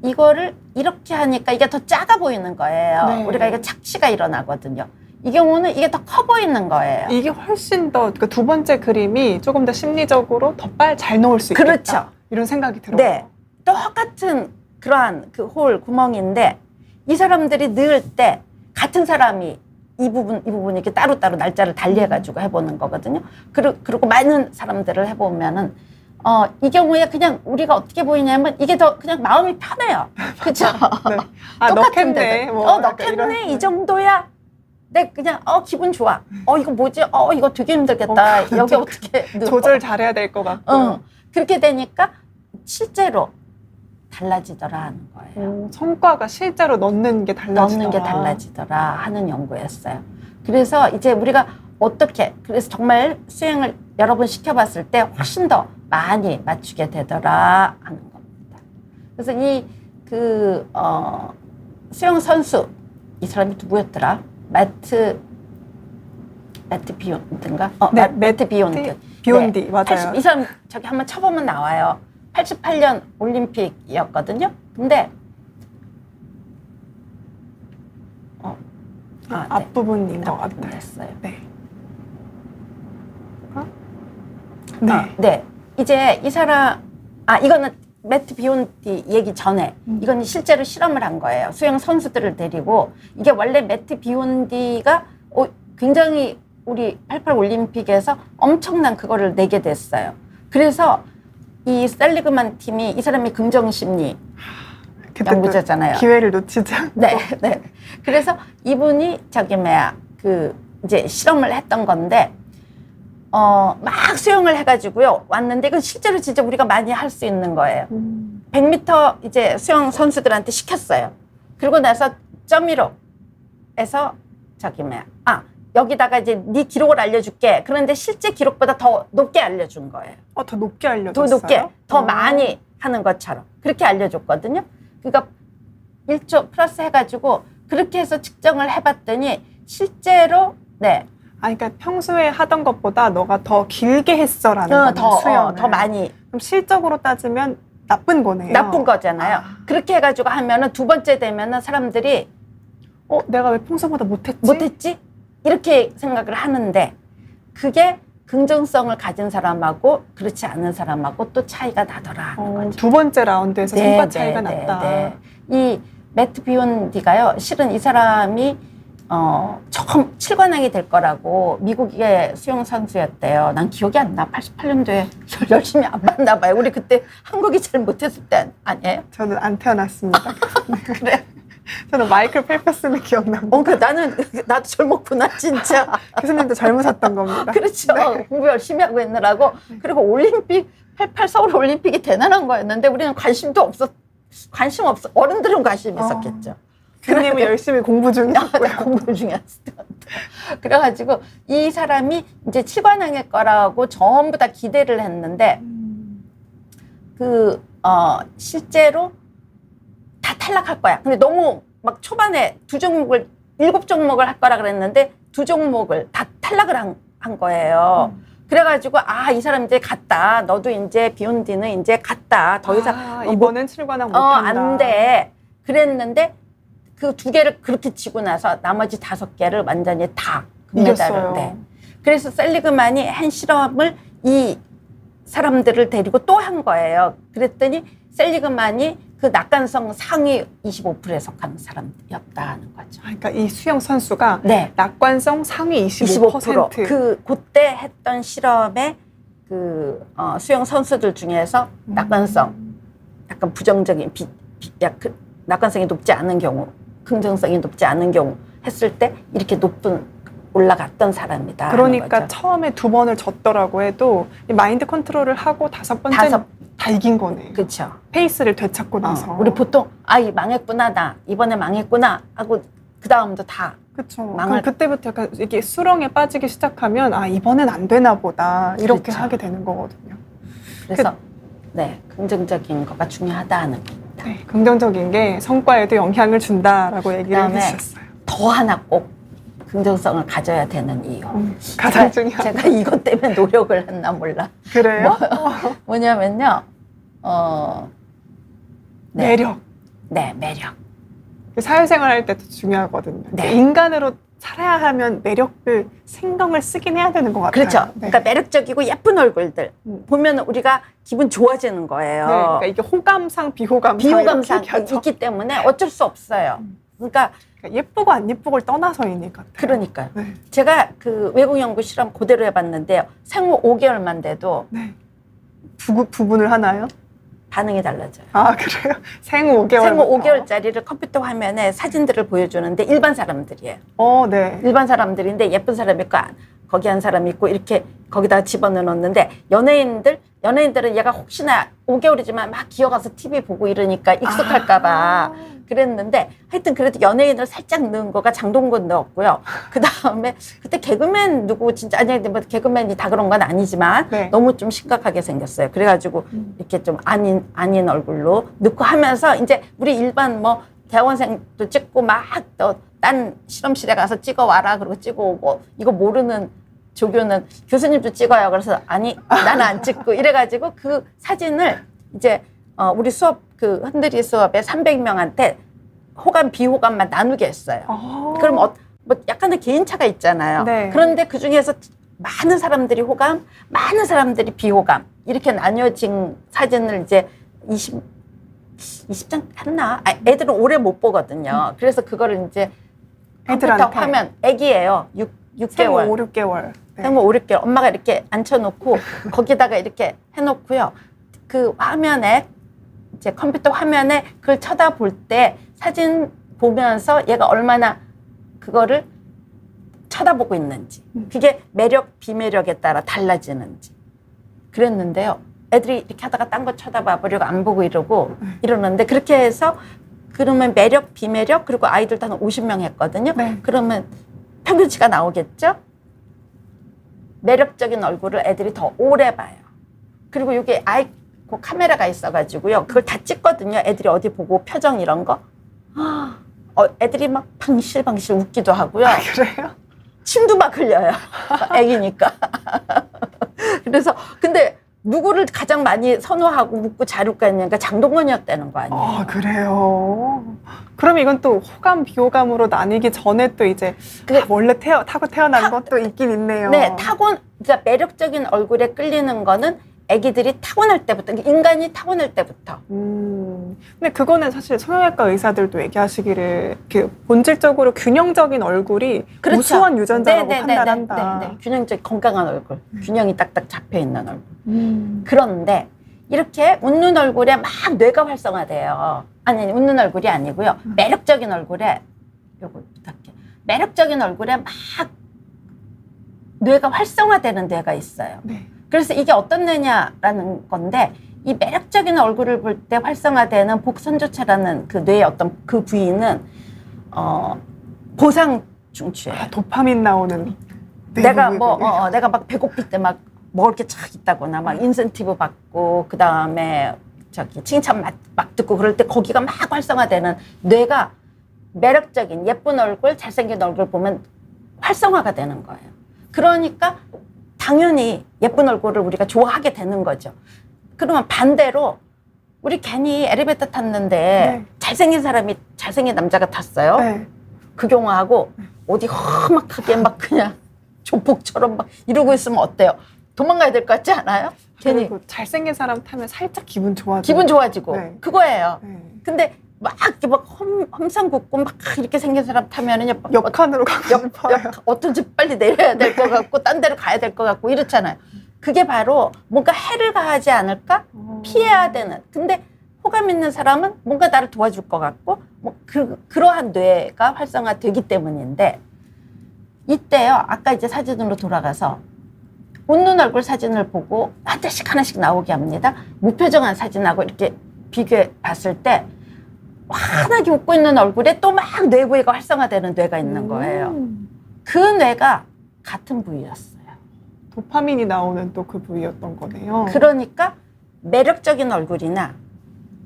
이거를 이렇게 하니까 이게 더 작아 보이는 거예요. 네. 우리가 이게 착시가 일어나거든요. 이 경우는 이게 더 커 보이는 거예요. 이게 훨씬 더, 그러니까 두 번째 그림이 조금 더 심리적으로 더 잘 넣을 수 있겠다. 그렇죠. 이런 생각이 들어요. 네. 똑같은 그러한 그 홀 구멍인데 이 사람들이 넣을 때 같은 사람이 이 부분 이렇게 따로따로 날짜를 달리해가지고 해보는 거거든요. 그리고 많은 사람들을 해보면은 이 경우에 그냥 우리가 어떻게 보이냐면 이게 더 그냥 마음이 편해요. 그렇죠? 네. 아, 넣겠네. 넣겠네. 이 정도야 내 그냥 기분 좋아. 이거 뭐지? 이거 되게 힘들겠다. 여기 어떻게 조절 잘해야 될 것 같고. 그렇게 되니까 실제로 달라지더라 하는 거예요. 성과가 실제로 넣는 게 달라지더라 하는 연구였어요. 그래서 이제 우리가 그래서 정말 수행을 여러 번 시켜봤을 때 훨씬 더 많이 맞추게 되더라 하는 겁니다. 그래서 수영 선수, 이 사람이 누구였더라? 매트 비욘드인가? 네, 매트 비욘드. 비욘디, 네, 맞아요. 이 사람 저기 한번 쳐보면 나와요. 88년 올림픽이었거든요. 근데 앞부분인 것 같아요. 됐어요. 네. 네. 이제 이 사람, 이거는 매트 비욘디 얘기 전에, 이건 실제로 실험을 한 거예요. 수영 선수들을 데리고. 이게 원래 매트 비욘디가 굉장히 우리 88 올림픽에서 엄청난 그거를 내게 됐어요. 그래서 이 셀리그만 팀이, 이 사람이 긍정심리 연구자잖아요. 기회를 놓치지 않고. 네. 그래서 이분이 이제 실험을 했던 건데, 막 수영을 해가지고요. 왔는데, 이건 실제로 진짜 우리가 많이 할 수 있는 거예요. 100m 이제 수영 선수들한테 시켰어요. 그리고 나서 1.15에서 여기다가 이제 네 기록을 알려줄게. 그런데 실제 기록보다 더 높게 알려준 거예요. 더 높게 알려줬어요? 더 높게, 더 많이 하는 것처럼. 그렇게 알려줬거든요. 그러니까 1초 플러스 해가지고 그렇게 해서 측정을 해봤더니 실제로, 그러니까 평소에 하던 것보다 너가 더 길게 했어라는 거네요. 수영을. 더 많이. 그럼 실적으로 따지면 나쁜 거네요. 나쁜 거잖아요. 그렇게 해가지고 하면은 두 번째 되면은 사람들이 내가 왜 평소보다 못했지? 이렇게 생각을 하는데, 그게 긍정성을 가진 사람하고 그렇지 않은 사람하고 또 차이가 나더라 하는 거죠. 두 번째 라운드에서 성과 차이가 났다. 이 매트 비욘디가요, 실은 이 사람이 처음 7관왕이 될 거라고 미국의 수영 선수였대요. 난 기억이 안 나. 88년도에 열심히 안 봤나 봐요. 우리 그때 한국이 잘 못했을 때 아니에요? 저는 안 태어났습니다. 그래. 저는 마이클 펠퍼스는 기억납니다. 나도 젊었구나, 진짜. 교수님도 젊으셨던 겁니다. 그렇죠. 공부 열심히 하고 있느라고. 그리고 올림픽, 88 서울 올림픽이 대단한 거였는데 우리는 관심 없어. 어른들은 관심이 있었겠죠. 교수님은 열심히 공부 중이었고요. 공부 중이었어. 그래가지고 이 사람이 이제 7관왕일 거라고 전부 다 기대를 했는데, 실제로 다 탈락할 거야. 근데 너무 막 초반에 7종목을 할 거라 그랬는데 2종목을 다 탈락을 한 거예요. 그래가지고 이 사람 이제 갔다. 너도 이제 비욘디는 이제 갔다. 더 이상 이번엔 7관왕 못한다. 안 돼. 그랬는데 그 2개를 그렇게 치고 나서 나머지 5개를 완전히 다 금메달을. 네. 그래서 셀리그만이 한 실험을 이 사람들을 데리고 또 한 거예요. 그랬더니 셀리그만이 그 낙관성 상위 25%에 속하는 사람이었다는 거죠. 그러니까 이 수영 선수가 네. 낙관성 상위 25%. 그때 했던 실험에 수영 선수들 중에서 낙관성, 약간 부정적인 낙관성이 높지 않은 경우, 긍정성이 높지 않은 경우 했을 때 이렇게 올라갔던 사람이다. 그러니까 처음에 2번을 졌더라고 해도 이 마인드 컨트롤을 하고 5번째 다 이긴 거네요. 그렇죠. 페이스를 되찾고 나서. 우리 보통 망했구나, 나 이번에 망했구나 하고 그 다음도 다. 그렇죠. 그럼 그때부터 약간 이게 수렁에 빠지기 시작하면 이번엔 안 되나 보다 이렇게 그렇죠. 하게 되는 거거든요. 그래서 긍정적인 거가 중요하다는 겁니다. 네, 긍정적인 게 성과에도 영향을 준다라고 얘기를 해주셨어요. 더 하나 꼭 긍정성을 가져야 되는 이유. 가장 중요한. 제가 이것 때문에 노력을 했나 몰라. 그래요? 뭐냐면요. 매력. 네, 매력. 사회생활 할 때도 중요하거든요. 네. 인간으로 살아야 하면 매력을 신경을 쓰긴 해야 되는 것 같아요. 그렇죠. 네. 그러니까 매력적이고 예쁜 얼굴들 보면 우리가 기분 좋아지는 거예요. 네, 그러니까 이게 호감상, 비호감상 비호감상 있기 때문에 어쩔 수 없어요. 그러니까 예쁘고 안 예쁘고를 떠나서인 것 같아요. 그러니까요. 네. 제가 그 외국 연구 실험 그대로 해봤는데요. 생후 5개월만 돼도 네. 부분을 하나요? 반응이 달라져요. 아, 그래요? 생후 5개월. 생후 5개월짜리를 컴퓨터 화면에 사진들을 보여주는데 일반 사람들이에요. 네. 일반 사람들인데 예쁜 사람 있고 거기 한 사람 있고 이렇게 거기다 집어넣었는데 연예인들은 얘가 혹시나 5개월이지만 막 기어가서 TV 보고 이러니까 익숙할까봐 그랬는데 하여튼 그래도 연예인을 살짝 넣은 거가 장동건 넣었고요. 그 다음에 그때 개그맨 누구 진짜 아니 뭐 개그맨이 다 그런 건 아니지만 네. 너무 좀 심각하게 생겼어요. 그래가지고 이렇게 좀 아닌 얼굴로 넣고 하면서 이제 우리 일반 뭐 대학원생도 찍고 막 또 딴 실험실에 가서 찍어 와라 그러고 찍어 오고 이거 모르는 조교는 교수님도 찍어요. 그래서 아니 나는 안 찍고 이래가지고 그 사진을 이제 우리 수업 그 흔들이 수업에 300명한테 호감 비호감만 나누게 했어요. 그럼 뭐 약간의 개인차가 있잖아요. 네. 그런데 그 중에서 많은 사람들이 호감, 많은 사람들이 비호감 이렇게 나뉘어진 사진을 이제 20장 했나? 애들은 오래 못 보거든요. 그래서 그거를 이제 컴퓨터 애들한테. 화면 애기예요. 6개월. 생후 5, 6개월. 네. 생후 5, 6개월. 엄마가 이렇게 앉혀놓고 거기다가 이렇게 해놓고요. 그 화면에 이제 컴퓨터 화면에 그걸 쳐다볼 때 사진 보면서 얘가 얼마나 그거를 쳐다보고 있는지 그게 매력, 비매력에 따라 달라지는지 그랬는데요. 애들이 이렇게 하다가 딴 거 쳐다봐 보려고 안 보고 이러는데 그렇게 해서 그러면 매력, 비매력 그리고 아이들도 한 50명 했거든요. 네. 그러면 평균치가 나오겠죠? 매력적인 얼굴을 애들이 더 오래 봐요. 그리고 이게 그 카메라가 있어가지고요. 그걸 다 찍거든요. 애들이 어디 보고 표정 이런 거. 애들이 막 방실방실 웃기도 하고요. 그래요? 침도 막 흘려요. 애기니까. 그래서 근데 누구를 가장 많이 선호하고 웃고 잘 웃고 했냐니까 장동건이었다는 거 아니에요. 그래요? 그럼 이건 또 호감, 비호감으로 나뉘기 전에 또 이제 원래 타고 태어난 것도 있긴 있네요. 네, 그러니까 매력적인 얼굴에 끌리는 거는 애기들이 타고날 때부터, 인간이 타고날 때부터. 근데 그거는 사실 성형외과 의사들도 얘기하시기를 본질적으로 균형적인 얼굴이 그렇죠. 우수한 유전자라고 판단한다. 네. 균형적 건강한 얼굴, 균형이 딱딱 잡혀 있는 얼굴. 그런데 이렇게 웃는 얼굴에 막 뇌가 활성화돼요. 아니 웃는 얼굴이 아니고요. 매력적인 얼굴에 요거 부탁해. 매력적인 얼굴에 막 뇌가 활성화되는 뇌가 있어요. 네. 그래서 이게 어떤 뇌냐라는 건데 이 매력적인 얼굴을 볼 때 활성화되는 복선조차라는 그 뇌의 어떤 그 부위는 보상 중추예요. 도파민 나오는. 내가 내가 막 배고플 때 막 먹을 게 쫙 있다거나 막 인센티브 받고 그 다음에 칭찬 막 듣고 그럴 때 거기가 막 활성화되는 뇌가 매력적인 예쁜 얼굴, 잘생긴 얼굴 보면 활성화가 되는 거예요. 그러니까 당연히 예쁜 얼굴을 우리가 좋아하게 되는 거죠. 그러면 반대로 우리 괜히 엘리베이터 탔는데 네. 잘생긴 남자가 탔어요. 네. 그 경우하고 어디 험악하게 막 그냥 조폭처럼 막 이러고 있으면 어때요? 도망가야 될 것 같지 않아요? 괜히 잘생긴 사람 타면 살짝 기분 좋아지고. 기분 좋아지고 네. 그거예요. 네. 근데 막 이렇게 막 험상궂고 막 이렇게 생긴 사람 타면은 옆칸으로 가고 싶어요. 어떤지 빨리 내려야 될 것 같고 딴 데로 가야 될 것 같고 이렇잖아요. 그게 바로 뭔가 해를 가하지 않을까? 피해야 되는. 근데 호감 있는 사람은 뭔가 나를 도와줄 것 같고 뭐 그러한 뇌가 활성화되기 때문인데 이때요. 아까 이제 사진으로 돌아가서 웃는 얼굴 사진을 보고 하나씩 나오게 합니다. 무표정한 사진하고 이렇게 비교해 봤을 때 환하게 웃고 있는 얼굴에 또 막 뇌부위가 활성화되는 뇌가 있는 거예요. 그 뇌가 같은 부위였어요. 도파민이 나오는 또 그 부위였던 거네요. 그러니까 매력적인 얼굴이나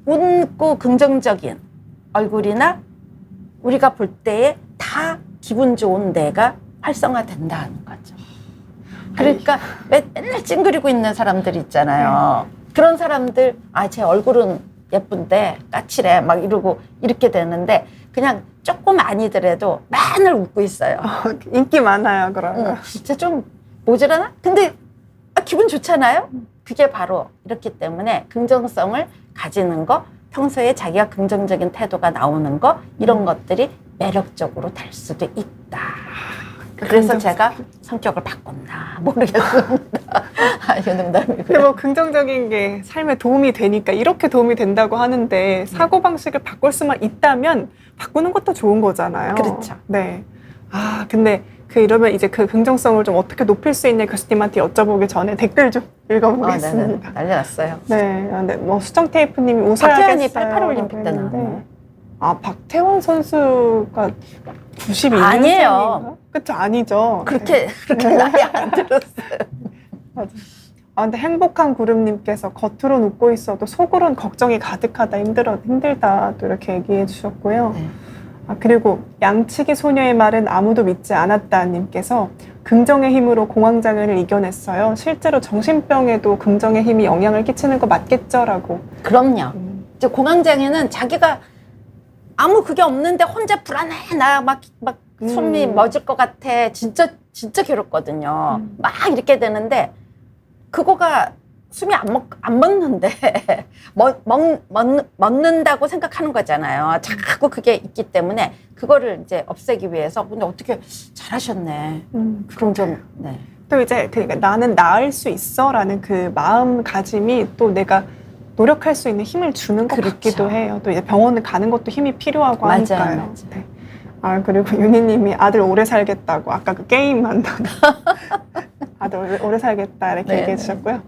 웃고 긍정적인 얼굴이나 우리가 볼 때에 다 기분 좋은 뇌가 활성화된다는 거죠. 그러니까 맨날 찡그리고 있는 사람들 있잖아요. 그런 사람들 제 얼굴은 예쁜데 까칠해 막 이러고 이렇게 되는데 그냥 조금 아니더라도 맨날 웃고 있어요. 인기 많아요, 그러면. 진짜 좀 모자라나? 근데 기분 좋잖아요? 그게 바로 이렇기 때문에 긍정성을 가지는 거, 평소에 자기가 긍정적인 태도가 나오는 거 이런 것들이 매력적으로 될 수도 있다. 그래서 제가 성격을 바꿨나 모르겠습니다. 아니, 농담이고요. 근데 뭐 긍정적인 게 삶에 도움이 되니까 이렇게 도움이 된다고 하는데 사고방식을 바꿀 수만 있다면 바꾸는 것도 좋은 거잖아요. 그렇죠. 네. 아, 근데 이러면 이제 그 긍정성을 좀 어떻게 높일 수 있냐 교수님한테 여쭤보기 전에 댓글 좀 읽어보겠습니다. 난리 났어요. 네. 근데 뭐 수정 테이프님이 박태환이 웃어야겠어요. 88 올림픽 때 했는데. 나왔네. 아, 박태환 선수가 92년생인가? 아니에요. 그쵸, 아니죠. 그렇게 나이 안 들었어요. 맞아. 아, 근데 행복한 구름님께서 겉으론 웃고 있어도 속으론 걱정이 가득하다, 힘들다, 또 이렇게 얘기해 주셨고요. 네. 아, 그리고 양치기 소녀의 말은 아무도 믿지 않았다 님께서 긍정의 힘으로 공황장애를 이겨냈어요. 실제로 정신병에도 긍정의 힘이 영향을 끼치는 거 맞겠죠? 그럼요. 이제 공황장애는 자기가 아무 그게 없는데 혼자 불안해. 나 막 숨이 멎을 것 같아. 진짜 괴롭거든요. 막 이렇게 되는데 그거가 숨이 안 멎는데 멎는다고 생각하는 거잖아요. 자꾸 그게 있기 때문에 그거를 이제 없애기 위해서. 근데 어떻게 잘하셨네. 그럼 좀 네. 또 이제 그러니까 나는 나을 수 있어라는 그 마음가짐이 또 내가 노력할 수 있는 힘을 주는 것 그렇죠. 같기도 해요. 또 이제 병원을 가는 것도 힘이 필요하고 맞아요, 하니까요. 맞아요. 네. 아, 그리고 윤희님이 아들 오래 살겠다고 아까 그 게임 한다고 아들 오래 살겠다 이렇게 네, 얘기해 주셨고요.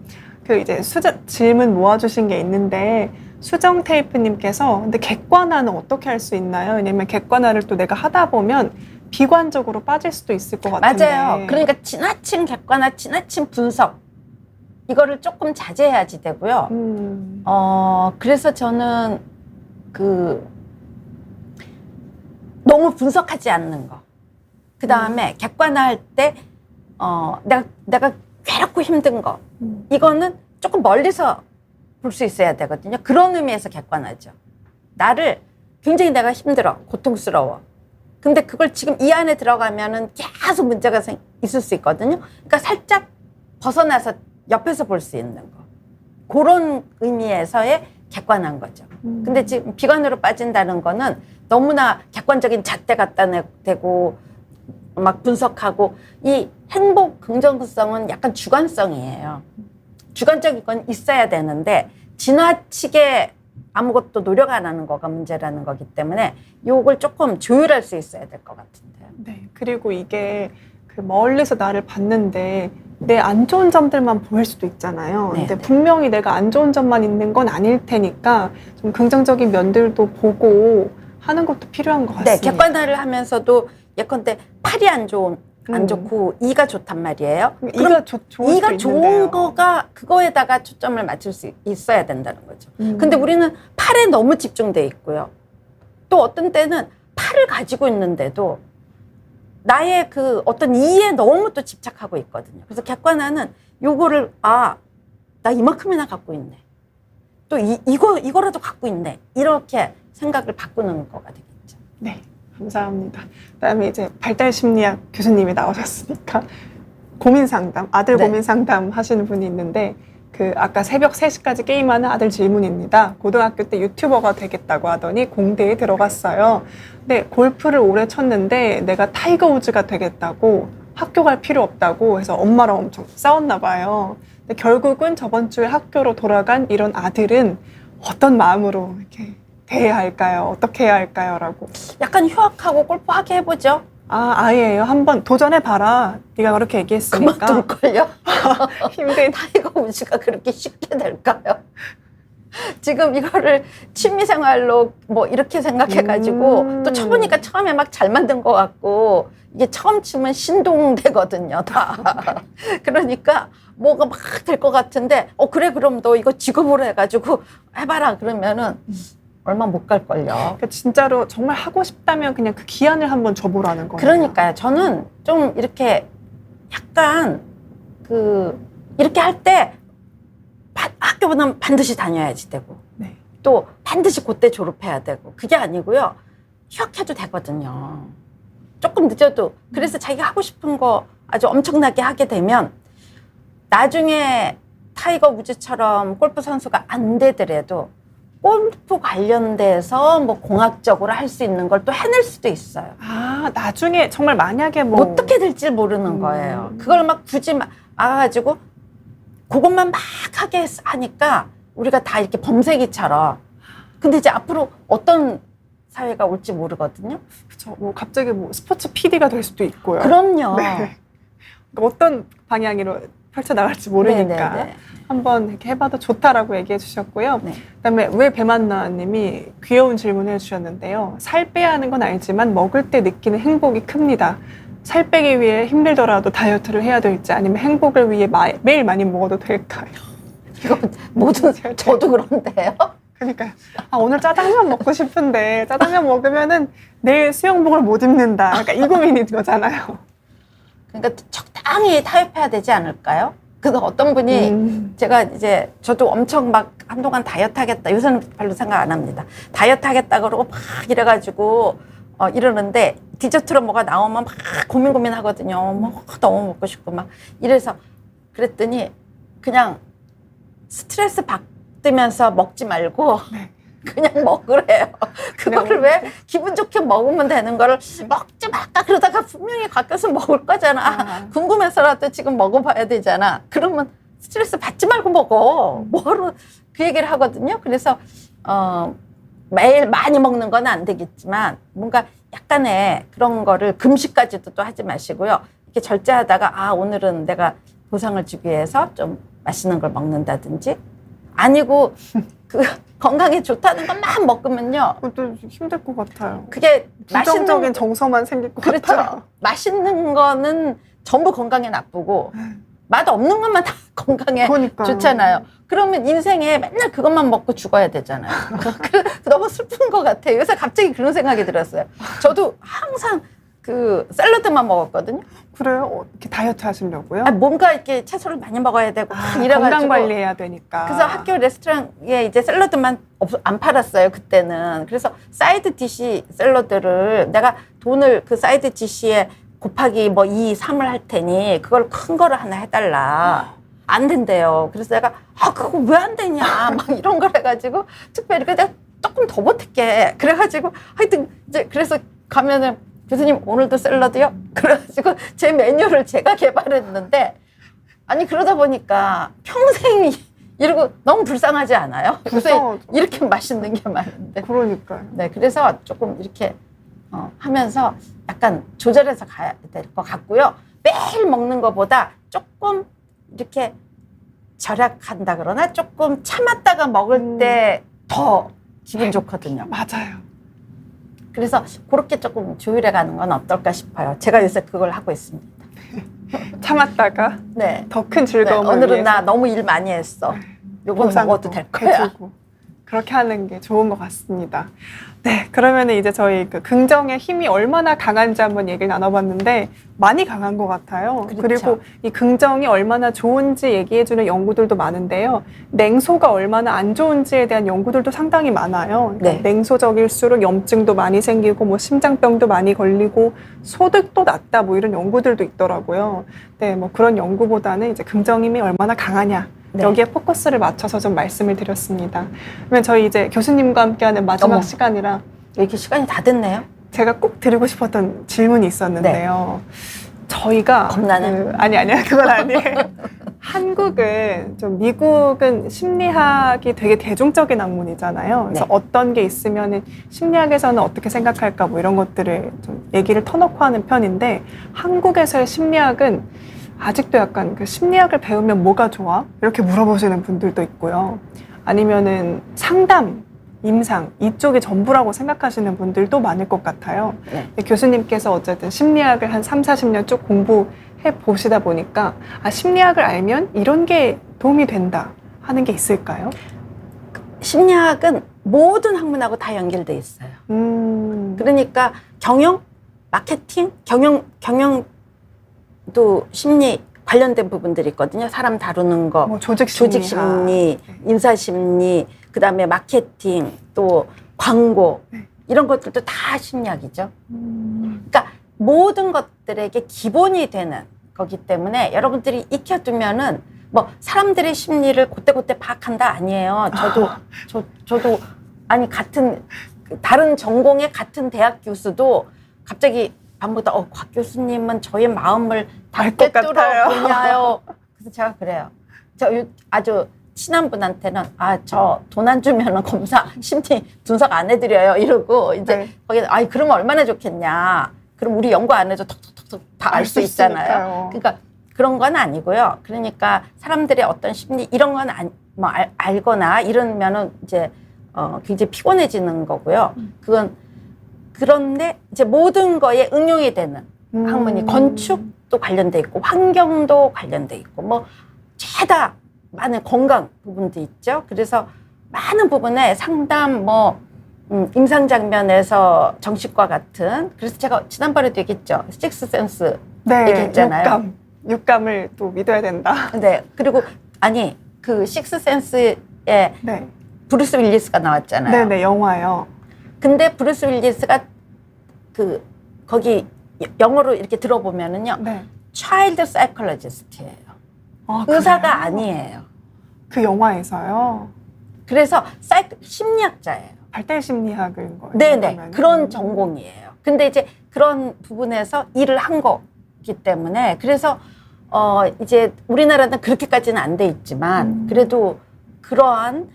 그 이제 질문 모아주신 게 있는데 수정 테이프님께서 근데 객관화는 어떻게 할 수 있나요? 왜냐면 객관화를 또 내가 하다 보면 비관적으로 빠질 수도 있을 것 같은데. 맞아요. 그러니까 지나친 객관화, 지나친 분석 이거를 조금 자제해야지 되고요. 그래서 저는 너무 분석하지 않는 거. 그 다음에 객관화할 때 내가 괴롭고 힘든 거 이거는 조금 멀리서 볼 수 있어야 되거든요. 그런 의미에서 객관화죠. 나를 굉장히 내가 힘들어, 고통스러워. 근데 그걸 지금 이 안에 들어가면은 계속 문제가 있을 수 있거든요. 그러니까 살짝 벗어나서 옆에서 볼 수 있는 거. 그런 의미에서의 객관한 거죠. 근데 지금 비관으로 빠진다는 거는 너무나 객관적인 잣대 갖다 대고 막 분석하고 이 행복 긍정성은 약간 주관성이에요. 주관적인 건 있어야 되는데 지나치게 아무것도 노력 안 하는 거가 문제라는 거기 때문에 요걸 조금 조율할 수 있어야 될 것 같은데요. 네. 그리고 이게 그 멀리서 나를 봤는데 내 안 좋은 점들만 보일 수도 있잖아요. 네, 근데 네. 분명히 내가 안 좋은 점만 있는 건 아닐 테니까 좀 긍정적인 면들도 보고 하는 것도 필요한 것 같습니다. 네, 객관화를 하면서도 예컨대 팔이 안 좋고 이가 좋단 말이에요. 이가 좋을 이가 수도 좋은 있는데요. 거가 그거에다가 초점을 맞출 수 있어야 된다는 거죠. 음. 근데 우리는 팔에 너무 집중돼 있고요. 또 어떤 때는 팔을 가지고 있는데도 나의 그 어떤 이에 너무 또 집착하고 있거든요. 그래서 객관화는 요거를 나 이만큼이나 갖고 있네. 또 이거라도 갖고 있네. 이렇게 생각을 바꾸는 거가 되겠죠. 네, 감사합니다. 그다음에 이제 발달심리학 교수님이 나오셨으니까 고민 상담, 아들 네. 고민 상담 하시는 분이 있는데 그 아까 새벽 3시까지 게임하는 아들 질문입니다. 고등학교 때 유튜버가 되겠다고 하더니 공대에 들어갔어요. 근데 골프를 오래 쳤는데 내가 타이거 우즈가 되겠다고 학교 갈 필요 없다고 해서 엄마랑 엄청 싸웠나 봐요. 근데 결국은 저번 주에 학교로 돌아간 이런 아들은 어떤 마음으로 이렇게 대해야 할까요? 어떻게 해야 할까요? 라고. 약간 휴학하고 골프하게 해보죠. 아예요. 한번 도전해봐라. 네가 그렇게 얘기했으니까. 그만둘걸요? 힘든. 타이거 우즈가 그렇게 쉽게 될까요? 지금 이거를 취미생활로 뭐 이렇게 생각해가지고 또 쳐보니까 처음에 막 잘 만든 것 같고 이게 처음 치면 신동되거든요, 다. 그러니까 뭐가 막 될 것 같은데 그래 그럼 너 이거 직업으로 해가지고 해봐라 그러면은 얼마 못 갈걸요. 그러니까 진짜로 정말 하고 싶다면 그냥 그 기한을 한번 줘보라는 거예요. 그러니까요. 저는 좀 이렇게 약간 이렇게 할 때 학교보다는 반드시 다녀야지 되고 네. 또 반드시 그때 졸업해야 되고 그게 아니고요. 휴학해도 되거든요. 조금 늦어도. 그래서 자기가 하고 싶은 거 아주 엄청나게 하게 되면 나중에 타이거 우즈처럼 골프 선수가 안 되더라도 골프 관련돼서 뭐 공학적으로 할 수 있는 걸 또 해낼 수도 있어요. 나중에 정말 만약에 뭐 어떻게 될지 모르는 거예요. 그걸 막 굳이 와가지고 그것만 막 하게 하니까 우리가 다 이렇게 범세기처럼. 근데 이제 앞으로 어떤 사회가 올지 모르거든요. 그렇죠. 뭐 갑자기 뭐 스포츠 PD가 될 수도 있고요. 그럼요. 네. 어떤 방향으로 펼쳐 나갈지 모르니까 네네네. 한번 이렇게 해봐도 좋다라고 얘기해 주셨고요. 네. 그다음에 왜 배만나님이 귀여운 질문을 해주셨는데요. 살 빼야 하는 건 알지만 먹을 때 느끼는 행복이 큽니다. 살 빼기 위해 힘들더라도 다이어트를 해야 될지 아니면 행복을 위해 매일 많이 먹어도 될까요? 이거 모두 저도 그런데요. 그러니까 오늘 짜장면 먹고 싶은데 짜장면 먹으면은 내일 수영복을 못 입는다. 그러니까 이 고민인 거잖아요. 그러니까 적당히 타협해야 되지 않을까요? 그래서 어떤 분이 제가 이제 저도 엄청 막 한동안 다이어트 하겠다. 요새는 별로 생각 안 합니다. 다이어트 하겠다 그러고 막 이래가지고 이러는데 디저트로 뭐가 나오면 막 고민 하거든요. 뭐 너무 먹고 싶고 막 이래서 그랬더니 그냥 스트레스 받으면서 먹지 말고 네. 그냥 먹으래요. 그거를 왜 기분 좋게 먹으면 되는 거를 먹지 말까 그러다가 분명히 깎여서 먹을 거잖아. 궁금해서라도 지금 먹어봐야 되잖아. 그러면 스트레스 받지 말고 먹어. 뭐하러 그 얘기를 하거든요. 그래서 매일 많이 먹는 건 안 되겠지만 뭔가 약간의 그런 거를 금식까지도 또 하지 마시고요. 이렇게 절제하다가 오늘은 내가 보상을 주기 위해서 좀 맛있는 걸 먹는다든지 아니고 그 건강에 좋다는 것만 먹으면요. 그것도 힘들 것 같아요. 그게 부정적인 정서만 생길 것 그렇죠. 같아요. 맛있는 거는 전부 건강에 나쁘고 맛 없는 것만 다 건강에 그러니까요. 좋잖아요. 그러면 인생에 맨날 그것만 먹고 죽어야 되잖아요. 너무 슬픈 것 같아요. 요새 갑자기 그런 생각이 들었어요. 저도 항상 그 샐러드만 먹었거든요. 그래요? 이렇게 다이어트 하시려고요? 뭔가 이렇게 채소를 많이 먹어야 되고 이래가지고 건강 관리해야 되니까. 그래서 학교 레스토랑에 이제 샐러드만 안 팔았어요, 그때는. 그래서 사이드 디시 샐러드를 내가 돈을 그 사이드 디시에 곱하기 뭐 2, 3을 할 테니 그걸 큰 거를 하나 해달라. 안 된대요. 그래서 내가 그거 왜 안 되냐 막 이런 걸 해가지고 특별히 내가 조금 더 못할게. 그래가지고 하여튼 이제 그래서 가면은 교수님 오늘도 샐러드요? 그래가지고 제 메뉴를 제가 개발했는데 아니 그러다 보니까 평생 이러고 너무 불쌍하지 않아요? 요새 이렇게 맛있는 게 많은데. 그러니까요. 네, 그래서 조금 이렇게 하면서 약간 조절해서 가야 될 것 같고요. 매일 먹는 것보다 조금 이렇게 절약한다 그러나 조금 참았다가 먹을 때 더 기분 좋거든요. 맞아요. 그래서 그렇게 조금 조율해 가는 건 어떨까 싶어요. 제가 요새 그걸 하고 있습니다. 참았다가 네. 더 큰 즐거움을 오늘은 위해서 나 너무 일 많이 했어. 요건 먹어도 될 거야. 해주고. 그렇게 하는 게 좋은 것 같습니다. 네, 그러면 이제 저희 그 긍정의 힘이 얼마나 강한지 한번 얘기를 나눠봤는데 많이 강한 것 같아요. 그렇죠. 그리고 이 긍정이 얼마나 좋은지 얘기해주는 연구들도 많은데요. 냉소가 얼마나 안 좋은지에 대한 연구들도 상당히 많아요. 그러니까 네. 냉소적일수록 염증도 많이 생기고 뭐 심장병도 많이 걸리고 소득도 낮다 뭐 이런 연구들도 있더라고요. 네, 뭐 그런 연구보다는 이제 긍정 힘이 얼마나 강하냐. 네. 여기에 포커스를 맞춰서 좀 말씀을 드렸습니다. 그러면 저희 이제 교수님과 함께하는 마지막 어머. 시간이라 이렇게 시간이 다 됐네요. 제가 꼭 드리고 싶었던 질문이 있었는데요. 저희가 겁나네. 아니야 그건 아니에요. 한국은 좀 미국은 심리학이 되게 대중적인 학문이잖아요. 그래서 네. 어떤 게 있으면은 심리학에서는 어떻게 생각할까 뭐 이런 것들을 좀 얘기를 터놓고 하는 편인데 한국에서의 심리학은 아직도 약간 그 심리학을 배우면 뭐가 좋아? 이렇게 물어보시는 분들도 있고요. 아니면은 상담, 임상 이쪽이 전부라고 생각하시는 분들도 많을 것 같아요. 네. 근데 교수님께서 어쨌든 심리학을 한 3, 40년 쭉 공부해 보시다 보니까 심리학을 알면 이런 게 도움이 된다 하는 게 있을까요? 심리학은 모든 학문하고 다 연결돼 있어요. 그러니까 경영, 마케팅, 경영도 심리 관련된 부분들이 있거든요. 사람 다루는 거, 뭐 조직 심리, 인사 심리, 그다음에 마케팅, 또 광고 이런 것들도 다 심리학이죠. 그러니까 모든 것들에게 기본이 되는 거기 때문에 여러분들이 익혀두면은 뭐 사람들의 심리를 그때그때 파악한다 아니에요. 저도 아니 같은 다른 전공의 같은 대학 교수도 갑자기 밤보다 곽 교수님은 저의 마음을 다 알 것 같아요. 꿰뚫어 보냐요. 그래서 제가 그래요. 아주 친한 분한테는 저 돈 안 주면은 검사 심리 분석 안 해드려요 이러고 이제 네. 거기 그러면 얼마나 좋겠냐. 그럼 우리 연구 안 해도 톡톡톡톡 다 알 수 있잖아요. 있으니까요. 그러니까 그런 건 아니고요. 그러니까 사람들의 어떤 심리 이런 건 알거나 이러면은 이제 굉장히 피곤해지는 거고요. 그런데 이제 모든 거에 응용이 되는 학문이 건축도 관련돼 있고 환경도 관련돼 있고 뭐 죄다 많은 건강 부분도 있죠. 그래서 많은 부분에 상담 임상 장면에서 정신과 같은 그래서 제가 지난번에도 얘기했죠. 식스센스 네, 얘기했잖아요. 육감을 또 믿어야 된다. 네. 그리고 그 식스센스에 네. 브루스 윌리스가 나왔잖아요. 네네, 영화요. 근데 브루스 윌리스가 거기 영어로 이렇게 들어보면은요. 네. 차일드 사이콜로지스트예요. 아, 의사가 그래요? 아니에요. 그 영화에서요. 그래서 심리학자예요. 발달 심리학인 거예요. 네네. 그러면은? 그런 전공이에요. 근데 이제 그런 부분에서 일을 한 거기 때문에 그래서 이제 우리나라는 그렇게까지는 안 돼 있지만 그래도 그러한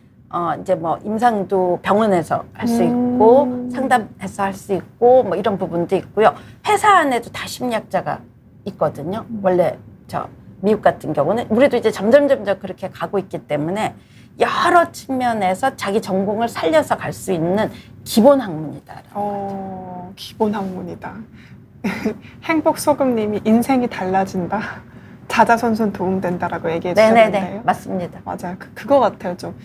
이제 임상도 병원에서 할 수 있고 상담해서 할 수 있고 뭐 이런 부분도 있고요. 회사 안에도 다 심리학자가 있거든요. 원래 미국 같은 경우는 우리도 이제 점점 그렇게 가고 있기 때문에 여러 측면에서 자기 전공을 살려서 갈 수 있는 기본 학문이다. 기본 학문이다. 행복소금님이 인생이 달라진다. 자자손손 도움된다라고 얘기해 주셨는데요. 네네네. 맞습니다. 맞아요. 그거 같아요. 좀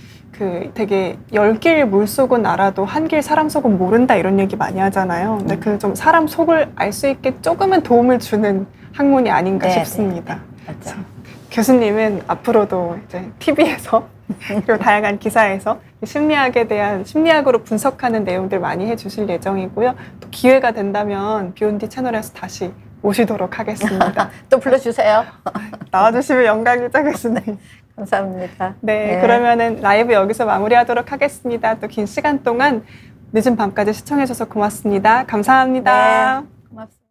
되게 10길 물속은 알아도 한 길 사람 속은 모른다 이런 얘기 많이 하잖아요. 근데 그 좀 사람 속을 알 수 있게 조금은 도움을 주는 학문이 아닌가 네네. 싶습니다. 맞죠. 교수님은 앞으로도 이제 TV에서 그리고 다양한 기사에서 심리학에 대한 심리학으로 분석하는 내용들 많이 해주실 예정이고요. 또 기회가 된다면 비욘디 채널에서 다시 모시도록 하겠습니다. 또 불러주세요. 나와주시면 영광이죠, 교수님. 감사합니다. 네, 그러면은 라이브 여기서 마무리하도록 하겠습니다. 또 긴 시간 동안 늦은 밤까지 시청해주셔서 고맙습니다. 감사합니다. 네, 고맙습니다.